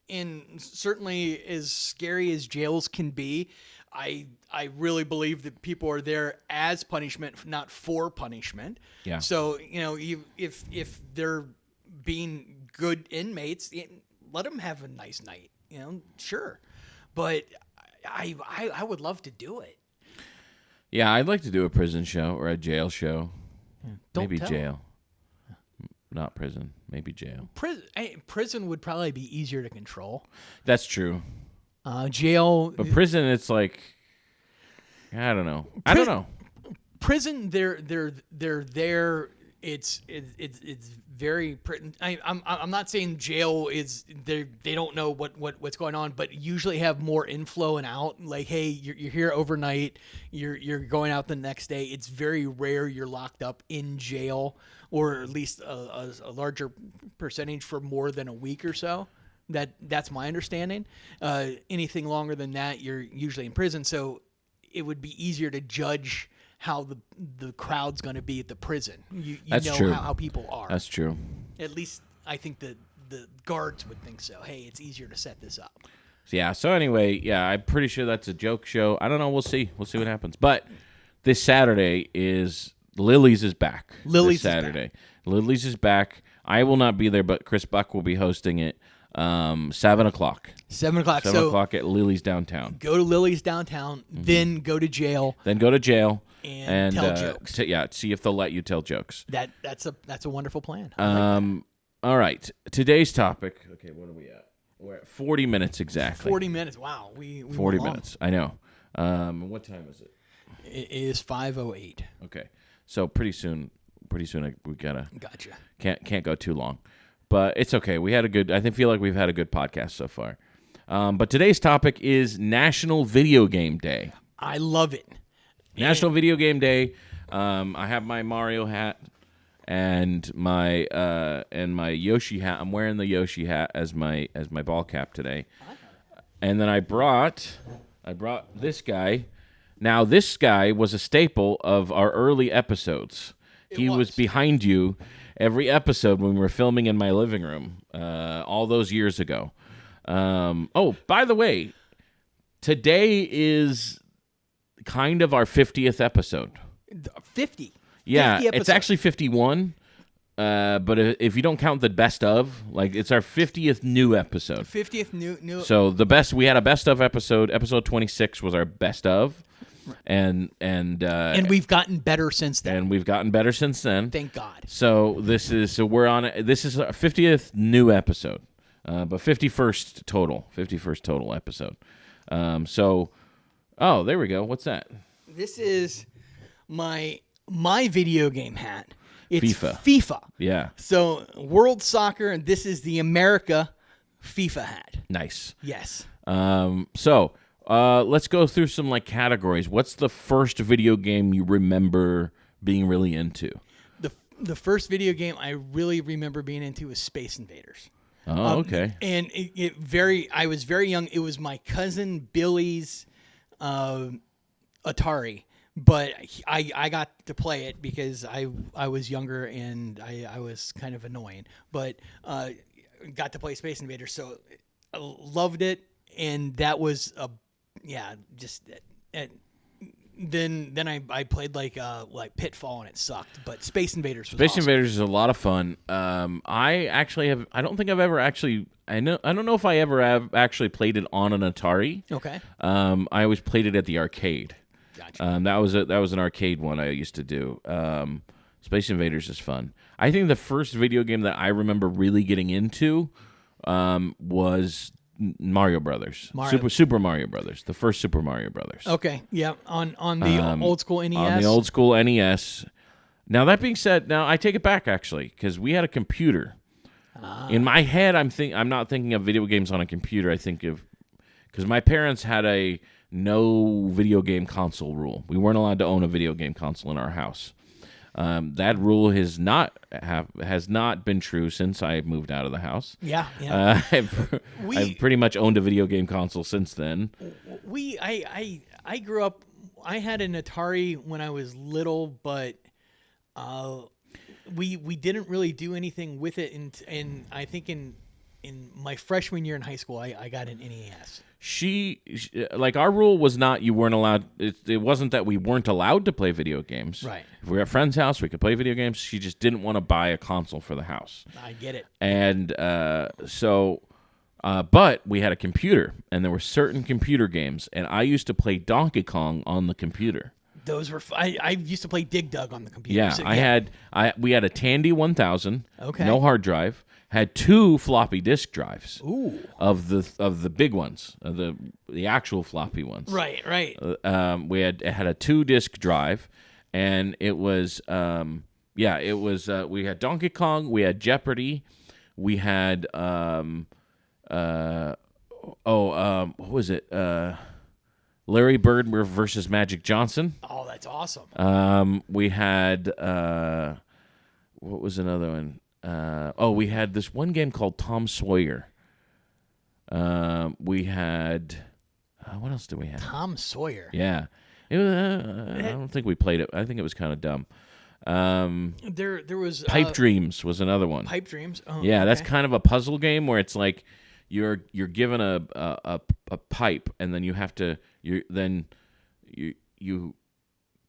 S2: And certainly as scary as jails can be, I really believe that people are there as punishment, not for punishment.
S1: Yeah.
S2: So, if they're being good inmates, let them have a nice night. Sure, but I would love to do it.
S1: Yeah, I'd like to do a prison show or a jail show. Maybe jail, not prison. Maybe jail.
S2: Prison would probably be easier to control.
S1: That's true.
S2: Jail,
S1: but prison, it's like I don't know. I don't know.
S2: Prison, they're there. It's very. I'm not saying jail is they don't know what's going on, but usually have more inflow and out. Like, hey, you're here overnight. You're going out the next day. It's very rare you're locked up in jail, or at least a larger percentage for more than a week or so. That's my understanding. Anything longer than that, you're usually in prison. So it would be easier to judge how the crowd's going to be at the prison. You
S1: That's
S2: know
S1: true.
S2: how people are.
S1: That's true.
S2: At least I think the guards would think so. Hey, it's easier to set this up.
S1: Yeah. So anyway, yeah, I'm pretty sure that's a joke show. I don't know. We'll see. We'll see what happens. But this Saturday is Lily's is back.
S2: Lily's
S1: this Saturday. Lily's is back. I will not be there, but Chris Buck will be hosting it. 7 o'clock.
S2: 7 o'clock.
S1: 7 o'clock at Lily's downtown.
S2: Go to Lily's downtown, then go to jail.
S1: Then go to jail
S2: and tell jokes.
S1: See if they'll let you tell jokes.
S2: That's a wonderful plan.
S1: All right. Today's topic. Okay, what are we at? We're at 40 minutes exactly.
S2: 40 minutes. Wow. We
S1: 40 minutes. I know. What time is it?
S2: It is 5:08.
S1: Okay. So pretty soon we gotta.
S2: Gotcha.
S1: Can't go too long, but it's okay. I feel like we've had a good podcast so far. But today's topic is National Video Game Day.
S2: I love it.
S1: National Video Game Day. I have my Mario hat and my Yoshi hat. I'm wearing the Yoshi hat as my ball cap today. And then I brought this guy. Now this guy was a staple of our early episodes. He was behind you every episode when we were filming in my living room all those years ago. By the way, today is kind of our 50th episode.
S2: 50.
S1: Yeah,
S2: 50
S1: it's actually 51. But if you don't count the best of, like, it's our 50th new episode.
S2: 50th new.
S1: So we had a best of episode. Episode 26 was our best of, and
S2: we've gotten better since then.
S1: And we've gotten better since then.
S2: Thank God.
S1: So this is our 50th new episode, but 51st total episode. There we go. What's that?
S2: This is my video game hat. It's
S1: FIFA. Yeah.
S2: So World Soccer, and this is the America FIFA hat.
S1: Nice.
S2: Yes.
S1: Let's go through some categories. What's the first video game you remember being really into?
S2: The first video game I really remember being into was Space Invaders.
S1: Oh, okay.
S2: And I was very young. It was my cousin Billy's Atari. But I got to play it because I was younger and I was kind of annoying. But got to play Space Invaders, so I loved it. And that was then I played like Pitfall and it sucked. But Space Invaders was awesome.
S1: Invaders is a lot of fun. I don't know if I ever have actually played it on an Atari.
S2: Okay.
S1: I always played it at the arcade.
S2: Gotcha.
S1: That was an arcade one I used to do. Space Invaders is fun. I think the first video game that I remember really getting into was Mario Brothers. Super Mario Brothers. The first Super Mario Brothers.
S2: Okay. Yeah. On the old school NES.
S1: On the old school NES. Now that being said, I take it back actually because we had a computer. In my head, I'm not thinking of video games on a computer. I think of because my parents had a no video game console rule. We weren't allowed to own a video game console in our house. That rule has not been true since I moved out of the house.
S2: Yeah.
S1: I've pretty much owned a video game console since then.
S2: I grew up. I had an Atari when I was little, but we didn't really do anything with it. And I think in my freshman year in high school, I got an NES.
S1: Our rule was not you weren't allowed. It wasn't that we weren't allowed to play video games.
S2: Right.
S1: If we were at a friend's house, we could play video games. She just didn't want to buy a console for the house.
S2: I get it.
S1: And but we had a computer, and there were certain computer games, and I used to play Donkey Kong on the computer.
S2: Those were. I used to play Dig Dug on the computer.
S1: Yeah, so, we had a Tandy 1000.
S2: Okay.
S1: No hard drive. Had 2 floppy disk drives.
S2: Ooh.
S1: Of the big ones, the actual floppy ones.
S2: Right.
S1: We had a 2 disc drive, and it was yeah, it was. We had Donkey Kong. We had Jeopardy. We had what was it? Larry Bird versus Magic Johnson.
S2: Oh, that's awesome.
S1: We had what was another one? We had this one game called Tom Sawyer. We had what else did we have?
S2: Tom Sawyer.
S1: Yeah, it was, I don't think we played it. I think it was kind of dumb.
S2: There was
S1: Pipe Dreams was another one.
S2: Pipe Dreams. Oh,
S1: Yeah,
S2: okay.
S1: that's kind of a puzzle game where it's like you're given a pipe, and then you have to you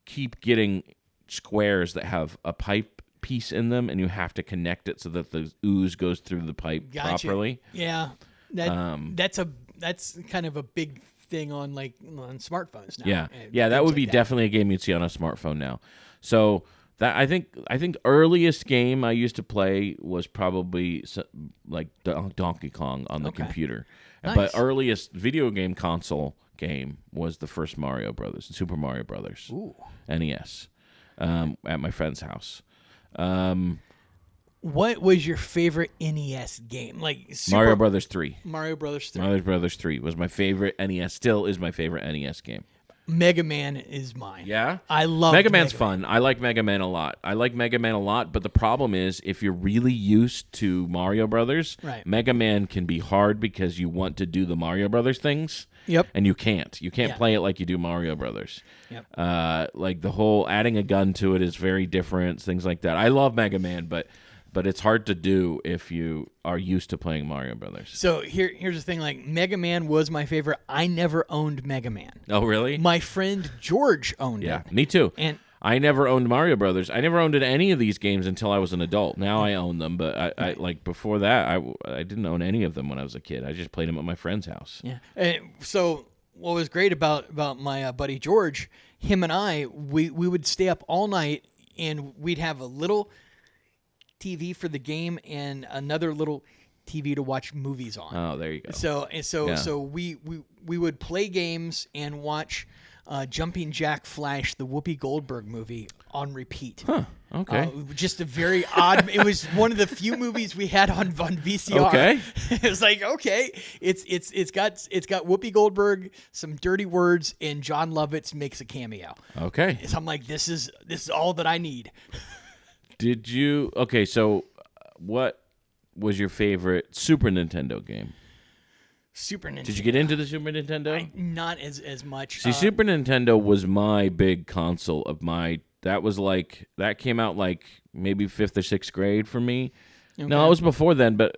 S1: keep getting squares that have a pipe piece in them, and you have to connect it so that the ooze goes through the pipe properly.
S2: Yeah, that's kind of a big thing on smartphones now.
S1: Yeah, that would be
S2: that.
S1: definitely a game you'd see on a smartphone now. So that I think earliest game I used to play was probably like Donkey Kong on the computer.
S2: Nice.
S1: But earliest video game console game was the first Mario Brothers, Super Mario Brothers, NES, at my friend's house.
S2: What was your favorite NES game?
S1: Mario Brothers 3.
S2: Mario Brothers 3.
S1: Mario Brothers 3 was my favorite NES. Still is my favorite NES game.
S2: Mega Man is mine.
S1: Yeah?
S2: I love
S1: Mega Man's fun. I like Mega Man a lot. But the problem is if you're really used to Mario Brothers,
S2: right.
S1: Mega Man can be hard because you want to do the Mario Brothers things.
S2: Yep.
S1: And you can't. You can't play it like you do Mario Brothers.
S2: Yep.
S1: Like the whole adding a gun to it is very different, things like that. I love Mega Man, but it's hard to do if you are used to playing Mario Brothers.
S2: So here's the thing, Mega Man was my favorite. I never owned Mega Man.
S1: Oh, really?
S2: My friend George owned it.
S1: Yeah, me too.
S2: And
S1: I never owned Mario Brothers. I never owned any of these games until I was an adult. Now I own them, but I like before that, I didn't own any of them when I was a kid. I just played them at my friend's house.
S2: Yeah. And so what was great about my buddy George, him and I, we would stay up all night, and we'd have a little TV for the game and another little TV to watch movies on.
S1: Oh, there you go.
S2: So we would play games and watch Jumping Jack Flash, the Whoopi Goldberg movie, on repeat.
S1: Huh. Okay.
S2: Just a very odd. It was one of the few movies we had on VCR.
S1: Okay.
S2: It was like, okay, it's got Whoopi Goldberg, some dirty words, and John Lovitz makes a cameo.
S1: Okay.
S2: So I'm like, this is all that I need.
S1: Did you? Okay, so what was your favorite Super Nintendo game?
S2: Super Nintendo.
S1: Did you get into the Super Nintendo?
S2: Not as much.
S1: See, Super Nintendo was my big console of my. That came out maybe 5th or 6th grade for me. Okay. No, it was before then, but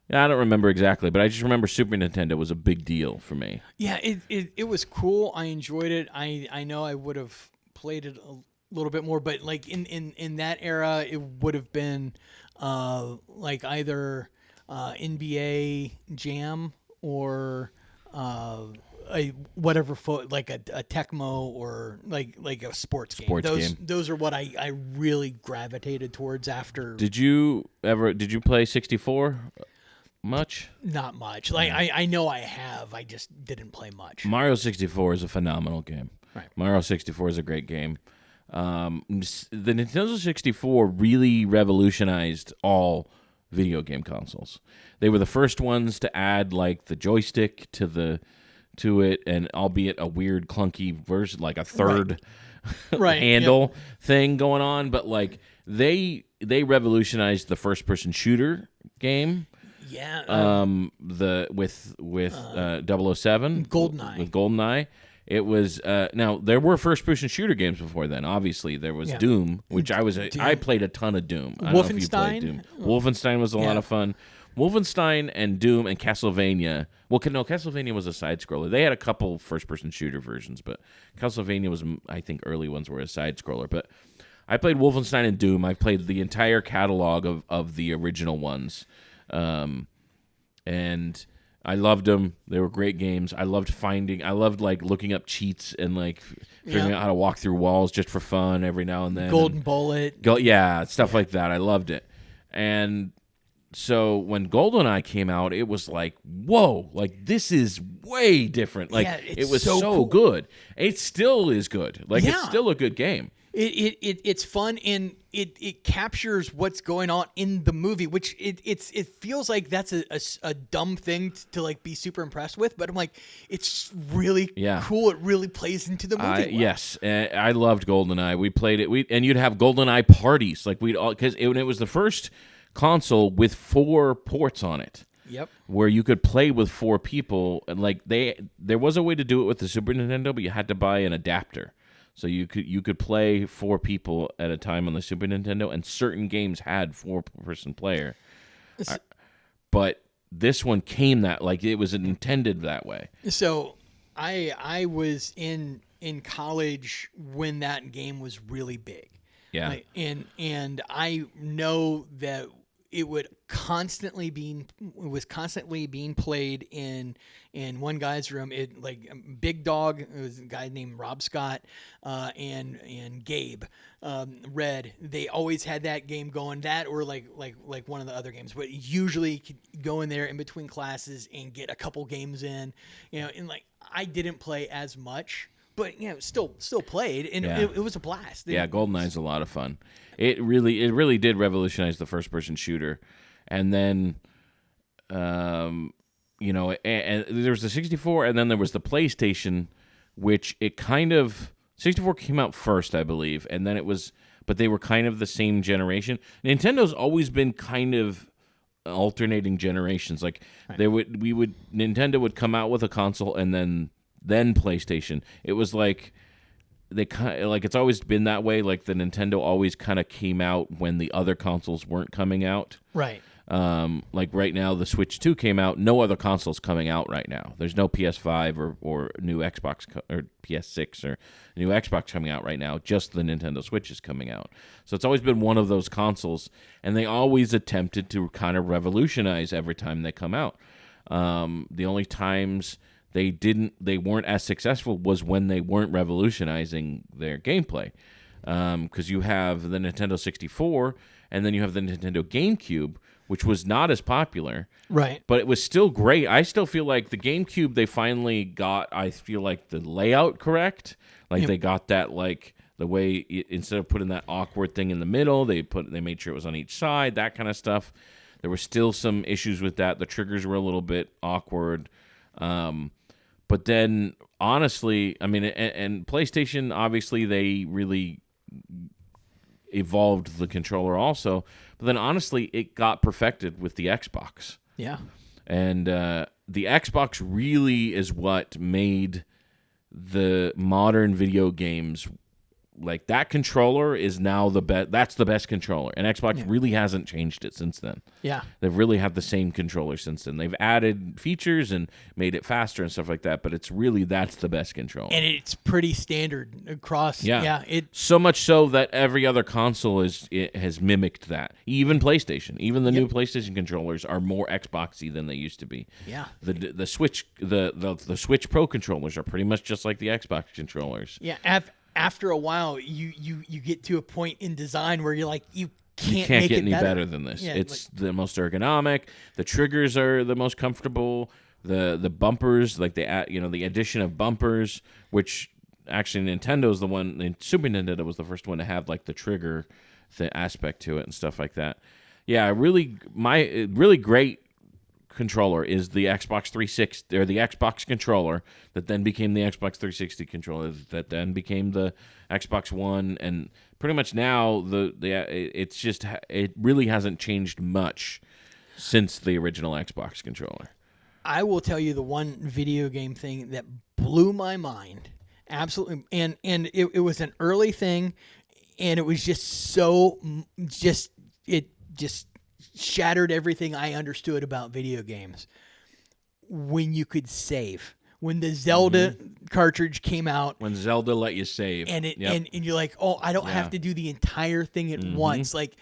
S1: I don't remember exactly. But I just remember Super Nintendo was a big deal for me.
S2: Yeah, it was cool. I enjoyed it. I know I would have played it a little bit more, but in that era, it would have been either NBA Jam or a Tecmo or like a sports game. Those are what I really gravitated towards after.
S1: Did you play 64 much?
S2: Not much. I know I have. I just didn't play much.
S1: Mario 64 is a phenomenal game.
S2: Right.
S1: Mario 64 is a great game. The Nintendo 64 really revolutionized all video game consoles. They were the first ones to add the joystick to it, and albeit a weird clunky version, like a third handle thing going on, but they revolutionized the first person shooter game.
S2: Yeah.
S1: With 007
S2: GoldenEye.
S1: With GoldenEye. It was now there were first-person shooter games before then. Obviously, there was Doom, which I played a ton of Doom. I don't know if you played Doom. Wolfenstein was a lot of fun. Wolfenstein and Doom and Castlevania. Well, no, Castlevania was a side scroller. They had a couple first-person shooter versions, but Castlevania was, I think, early ones were a side scroller. But I played Wolfenstein and Doom. I played the entire catalog of the original ones, and I loved them. They were great games. I loved looking up cheats and figuring out how to walk through walls just for fun every now and then.
S2: Golden Bullet.
S1: Stuff like that. I loved it. And so when GoldenEye came out, it was whoa, this is way different. It was so cool. Good. It still is good. It's still a good game.
S2: It's fun, and it captures what's going on in the movie, which it feels like that's a dumb thing to like be super impressed with, but I'm like, it's really cool. It really plays into the movie. Well.
S1: Yes, I loved GoldenEye. We played it. And you'd have GoldenEye parties, like we'd all, because it was the first console with 4 ports on it.
S2: Yep.
S1: Where you could play with 4 people, and like there was a way to do it with the Super Nintendo, but you had to buy an adapter. So you could play 4 people at a time on the Super Nintendo, and certain games had 4-person player. But this one came that like it was intended that way.
S2: So I was in college when that game was really big.
S1: Yeah.
S2: Like, and I know that it was constantly being played in one guy's room. It like Big Dog, it was a guy named Rob Scott, and Gabe, Red. They always had that game going. That or like one of the other games, but usually you could go in there in between classes and get a couple games in, and like I didn't play as much. But still played, and it was a blast.
S1: Yeah, GoldenEye's a lot of fun. It really did revolutionize the first-person shooter, and then, and there was the 64, and then there was the PlayStation, which it kind of 64 came out first, I believe, and then but they were kind of the same generation. Nintendo's always been kind of alternating generations. Like Nintendo would come out with a console, and then PlayStation. It was like it's always been that way. Like the Nintendo always kind of came out when the other consoles weren't coming out.
S2: Right.
S1: Like right now, the Switch 2 came out. No other consoles coming out right now. There's no PS5 or new Xbox or PS6 or new Xbox coming out right now. Just the Nintendo Switch is coming out. So it's always been one of those consoles, and they always attempted to kind of revolutionize every time they come out. The only times they weren't as successful was when they weren't revolutionizing their gameplay. Because you have the Nintendo 64, and then you have the Nintendo GameCube, which was not as popular.
S2: Right.
S1: But it was still great. I still feel like the GameCube, they finally got, I feel like, the layout correct. Like they got that, like, the way, instead of putting that awkward thing in the middle, they made sure it was on each side, that kind of stuff. There were still some issues with that. The triggers were a little bit awkward. But then, honestly, I mean, and PlayStation, obviously, they really evolved the controller also. But then, honestly, it got perfected with the Xbox.
S2: Yeah.
S1: And the Xbox really is what made the modern video games, like that controller is now the best. That's the best controller, and Xbox really hasn't changed it since then.
S2: Yeah,
S1: they've really had the same controller since then. They've added features and made it faster and stuff like that, but that's the best controller,
S2: and it's pretty standard across. Yeah,
S1: so much so that every other console has mimicked that. Even PlayStation, even the new PlayStation controllers are more Xboxy than they used to be.
S2: Yeah,
S1: the Switch, the Switch Pro controllers are pretty much just like the Xbox controllers.
S2: Yeah. After a while, you get to a point in design where you're like, you can't
S1: get any better than this.
S2: Yeah,
S1: it's the most ergonomic. The triggers are the most comfortable. The bumpers, like the addition of bumpers, which actually Nintendo's the one. And Super Nintendo was the first one to have like the trigger aspect to it and stuff like that. Yeah, really great controller is the Xbox 360 or the Xbox controller that then became the Xbox 360 controller that then became the Xbox One, and pretty much now it really hasn't changed much since the original Xbox controller.
S2: I will tell you the one video game thing that blew my mind absolutely, and it was an early thing, and it was just shattered everything I understood about video games. When you could save, when the Zelda cartridge came out,
S1: when Zelda let you save,
S2: and you're like, oh, I don't have to do the entire thing at once. Like,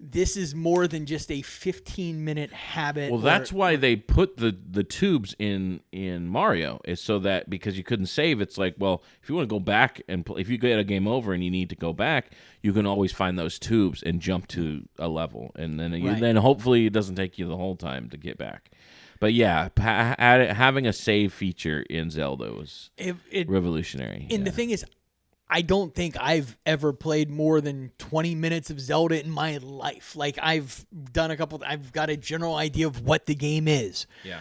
S2: this is more than just a 15-minute habit.
S1: Well, that's why they put the tubes in Mario, is so that, because you couldn't save, it's like, well, if you want to go back and if you get a game over and you need to go back, you can always find those tubes and jump to a level, and then then hopefully it doesn't take you the whole time to get back. But yeah, having a save feature in Zelda was revolutionary.
S2: And the thing is, I don't think I've ever played more than 20 minutes of Zelda in my life. Like I've done I've got a general idea of what the game is.
S1: Yeah.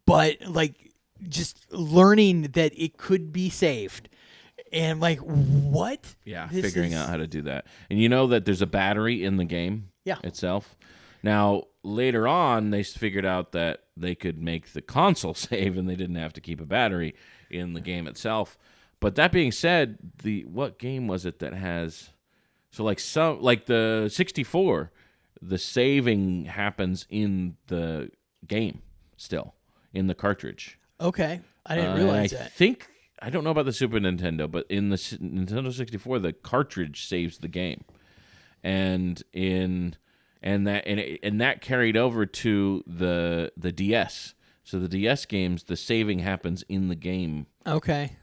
S2: But like just learning that it could be saved. And like, what?
S1: Yeah, figuring out how to do that. And you know that there's a battery in the game itself. Now, later on, they figured out that they could make the console save and they didn't have to keep a battery in the game itself. But that being said, what game was it that has like the 64, the saving happens in the game still, in the cartridge.
S2: Okay. I didn't realize that.
S1: I don't know about the Super Nintendo, but in the Nintendo 64, the cartridge saves the game. And that carried over to the DS. So the DS games, the saving happens in the game.
S2: Okay.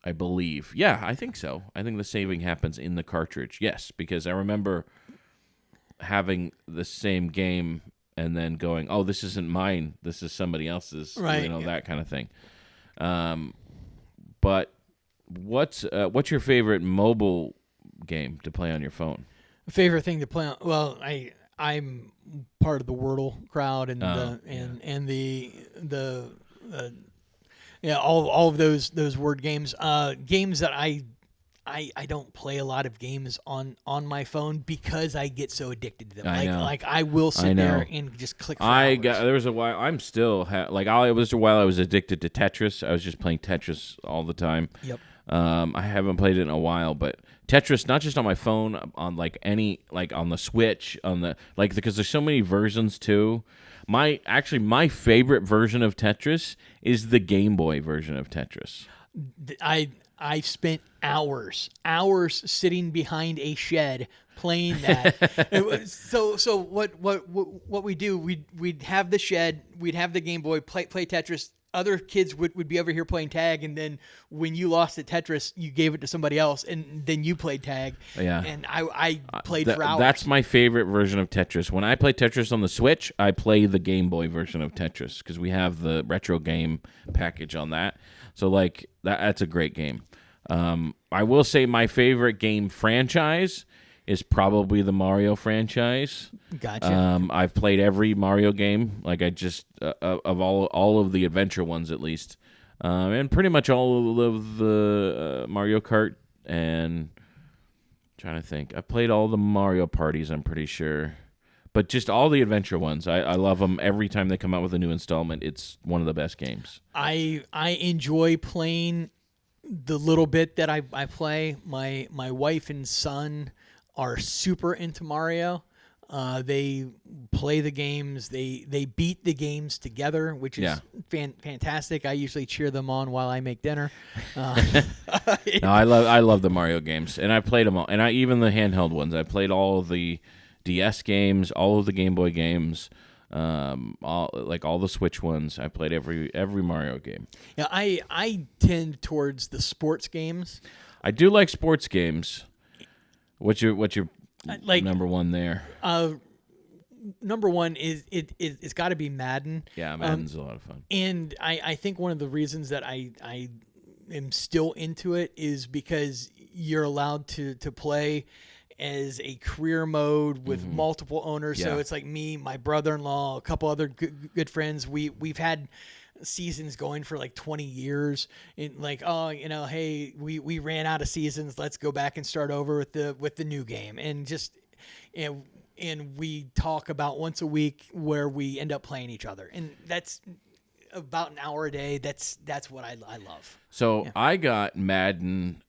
S1: I believe. Yeah, I think so. I think the saving happens in the cartridge. Yes, because I remember having the same game and then going, "Oh, this isn't mine. This is somebody else's."
S2: Right.
S1: That kind of thing. But what's your favorite mobile game to play on your phone?
S2: Favorite thing to play on? Well, I'm part of the Wordle crowd and all of those word games. Games that I don't play a lot of games on my phone because I get so addicted to them. Like I will sit there and just click for hours.
S1: There was a while I'm still I was addicted to Tetris. I was just playing Tetris all the time.
S2: Yep.
S1: I haven't played it in a while, but Tetris, not just on my phone, on on the Switch, because there's so many versions too. My favorite version of Tetris is the Game Boy version of Tetris.
S2: I've spent hours sitting behind a shed playing that. So what we do, we'd have the shed, we'd have the Game Boy, play Tetris. Other kids would be over here playing tag, and then when you lost at Tetris, you gave it to somebody else, and then you played tag.
S1: Yeah.
S2: And I played for hours.
S1: That's my favorite version of Tetris. When I play Tetris on the Switch, I play the Game Boy version of Tetris because we have the retro game package on that. So that's a great game. I will say my favorite game franchise is probably the Mario franchise.
S2: Gotcha.
S1: I've played every Mario game, of all of the adventure ones at least, and pretty much all of the Mario Kart. And trying to think, I played all the Mario parties. I'm pretty sure, but just all the adventure ones. I love them. Every time they come out with a new installment, it's one of the best games.
S2: I enjoy playing the little bit that I play. My wife and son are super into Mario. They play the games. They beat the games together, which is fantastic. I usually cheer them on while I make dinner.
S1: No, I love the Mario games, and I played them all. And even the handheld ones. I played all of the DS games, all of the Game Boy games, all the Switch ones. I played every Mario game.
S2: Yeah, I tend towards the sports games.
S1: I do like sports games. What's your number one there?
S2: Number one is it's got to be Madden.
S1: Yeah, Madden's a lot of fun.
S2: And I think one of the reasons that I am still into it is because you're allowed to play as a career mode with multiple owners. Yeah. So it's like me, my brother-in-law, a couple other good friends. We've had seasons going for 20 years. And hey, we ran out of seasons. Let's go back and start over with the new game. And just and we talk about once a week where we end up playing each other. And that's about an hour a day. That's what I love.
S1: So yeah. I got Madden.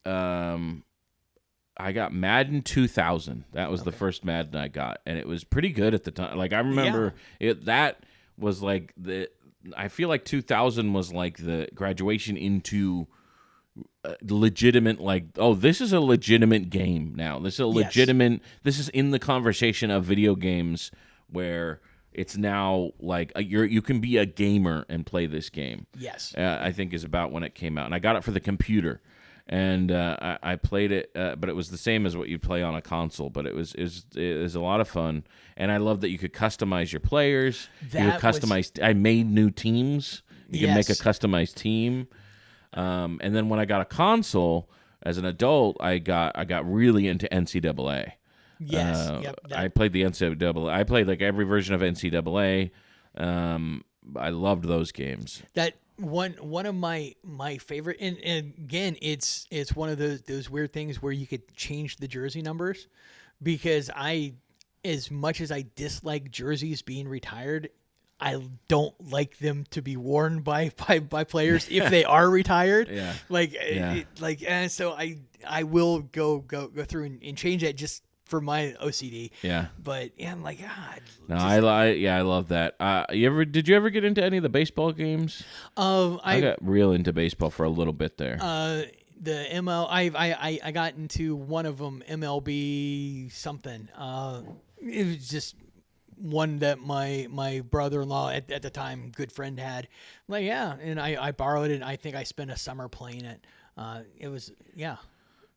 S1: I got Madden 2000. That was the first Madden I got, and it was pretty good at the time. I remember it. That was I feel like 2000 was the graduation into legitimate. This is a legitimate game now. This is a legitimate. Yes. This is in the conversation of video games where it's now you can be a gamer and play this game.
S2: Yes,
S1: I think is about when it came out, and I got it for the computer. And I played it, but it was the same as what you'd play on a console. But it was a lot of fun, and I love that you could customize your players. I made new teams. You can make a customized team. And then when I got a console, as an adult, I got really into NCAA.
S2: Yes. Yep.
S1: I played the NCAA. I played like every version of NCAA. I loved those games.
S2: That one of my favorite, and again, it's one of those weird things where you could change the jersey numbers, because as much as I dislike jerseys being retired, I don't like them to be worn by players if they are retired.
S1: Yeah.
S2: So I will go through and change that just for my OCD.
S1: Yeah.
S2: But yeah, I'm like, God.
S1: No, I love that. Did you ever get into any of the baseball games? I got real into baseball for a little bit there.
S2: The ML, I got into one of them, MLB something. It was just one that my brother-in-law at the time, good friend, had. Like, yeah, and I borrowed it, and I think I spent a summer playing it. It was, yeah.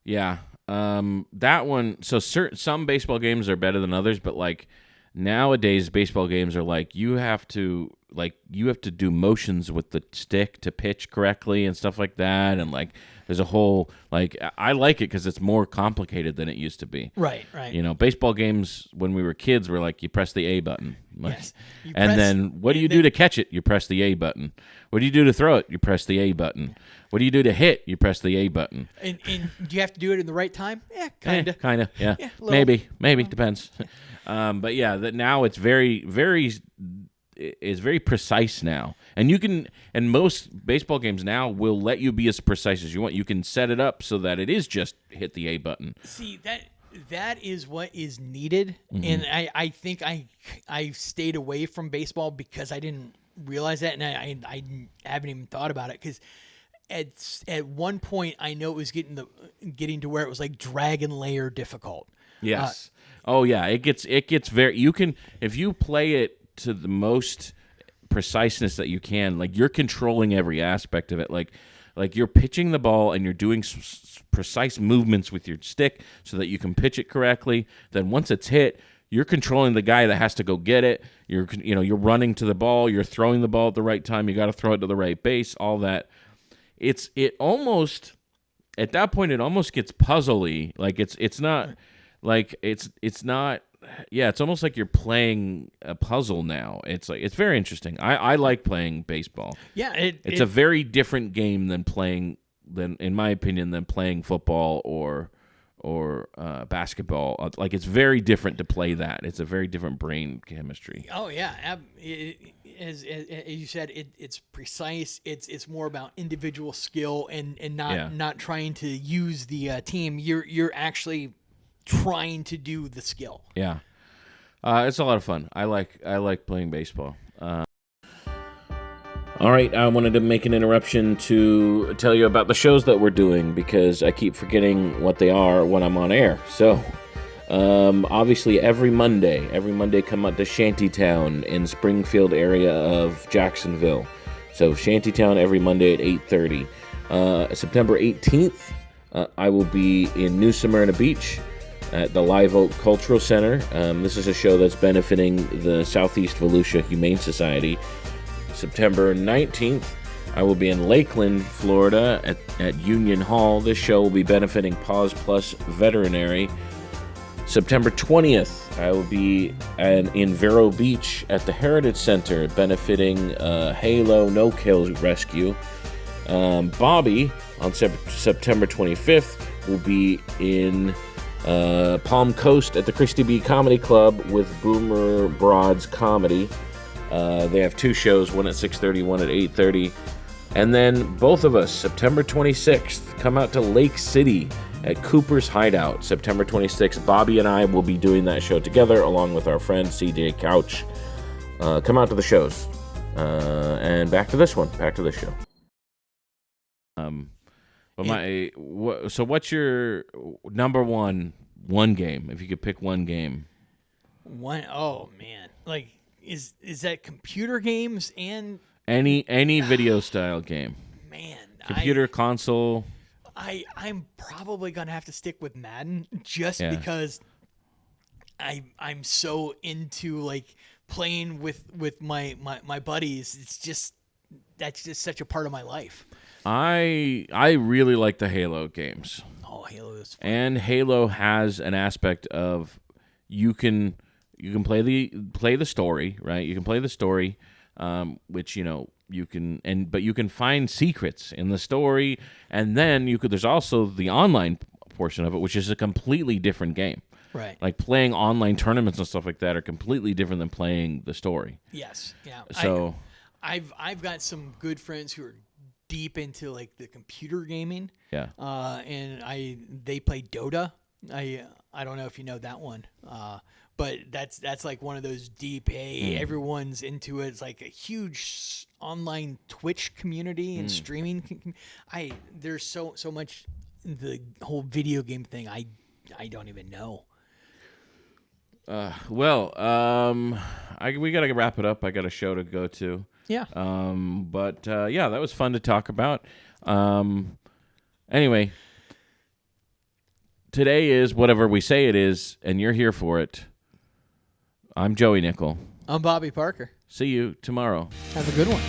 S1: Yeah. That one. So some baseball games are better than others, but like nowadays, baseball games are like you have to do motions with the stick to pitch correctly and stuff like that, and like there's a whole like I like it because it's more complicated than it used to be.
S2: Right.
S1: You know, baseball games when we were kids were like you press the A button. Like,
S2: Yes.
S1: And then what do you do to catch it? You press the A button. What do you do to throw it? You press the A button. What do you do to hit? You press the A button.
S2: And do you have to do it in the right time? Yeah, kind of.
S1: Kind of, yeah.
S2: Little.
S1: Maybe depends. But yeah, that now it's very precise now, and you can. And most baseball games now will let you be as precise as you want. You can set it up so that it is just hit the A button.
S2: See, that is what is needed, and I think I stayed away from baseball because I didn't realize that, and I haven't even thought about it because. At one point, I know it was getting to where it was like Dragon Lair difficult.
S1: Yes. It gets very. You can, if you play it to the most preciseness that you can, like you're controlling every aspect of it. Like you're pitching the ball and you're doing precise movements with your stick so that you can pitch it correctly. Then once it's hit, you're controlling the guy that has to go get it. You're running to the ball. You're throwing the ball at the right time. You got to throw it to the right base. All that. It almost at that point it almost gets puzzly. Like it's not like it's not. Yeah, it's almost like you're playing a puzzle now. It's like it's very interesting. I like playing baseball.
S2: Yeah,
S1: it's a very different game in my opinion, than playing football or basketball. Like it's very different to play that. It's a very different brain chemistry.
S2: Oh yeah, as you said, it's precise. It's more about individual skill and not trying to use the team. You're actually trying to do the skill.
S1: Yeah, it's a lot of fun. I like playing baseball. All right, I wanted to make an interruption to tell you about the shows that we're doing because I keep forgetting what they are when I'm on air. So, obviously every Monday come out to Shantytown in Springfield area of Jacksonville. So Shantytown every Monday at 8:30. September 18th, I will be in New Smyrna Beach at the Live Oak Cultural Center. This is a show that's benefiting the Southeast Volusia Humane Society. September 19th, I will be in Lakeland, Florida at Union Hall. This show will be benefiting Paws Plus Veterinary. September 20th, I will be in Vero Beach at the Heritage Center benefiting Halo No Kill Rescue. Bobby, on September 25th, will be in Palm Coast at the Christy B Comedy Club with Boomer Broad's Comedy. They have two shows, one at 6:30, one at 8:30. And then both of us, September 26th, come out to Lake City at Cooper's Hideout. September 26th, Bobby and I will be doing that show together along with our friend CJ Couch. Come out to the shows. And back to this show. So what's your number one game, if you could pick one game?
S2: Oh man. Like is that computer games and
S1: any video style game?
S2: Man,
S1: computer, console.
S2: I'm probably gonna have to stick with Madden just because I'm so into like playing with my buddies. That's just such a part of my life.
S1: I really like the Halo games.
S2: Oh, Halo is fun.
S1: And Halo has an aspect of you can play the story, right? You can play the story, which you can but you can find secrets in the story, and then there's also the online portion of it, which is a completely different game.
S2: Right.
S1: Like playing online tournaments and stuff like that are completely different than playing the story.
S2: Yes. Yeah.
S1: So
S2: I've got some good friends who are deep into like the computer gaming.
S1: yeah.
S2: And they play Dota. I don't know if you know that one. But that's like one of those deep. Hey, everyone's into it. It's like a huge online Twitch community and streaming. There's so much the whole video game thing. I don't even know.
S1: We gotta wrap it up. I got a show to go to.
S2: Yeah.
S1: But that was fun to talk about. Anyway, today is whatever we say it is, and you're here for it. I'm Joey Nickel.
S2: I'm Bobby Parker.
S1: See you tomorrow.
S2: Have a good one.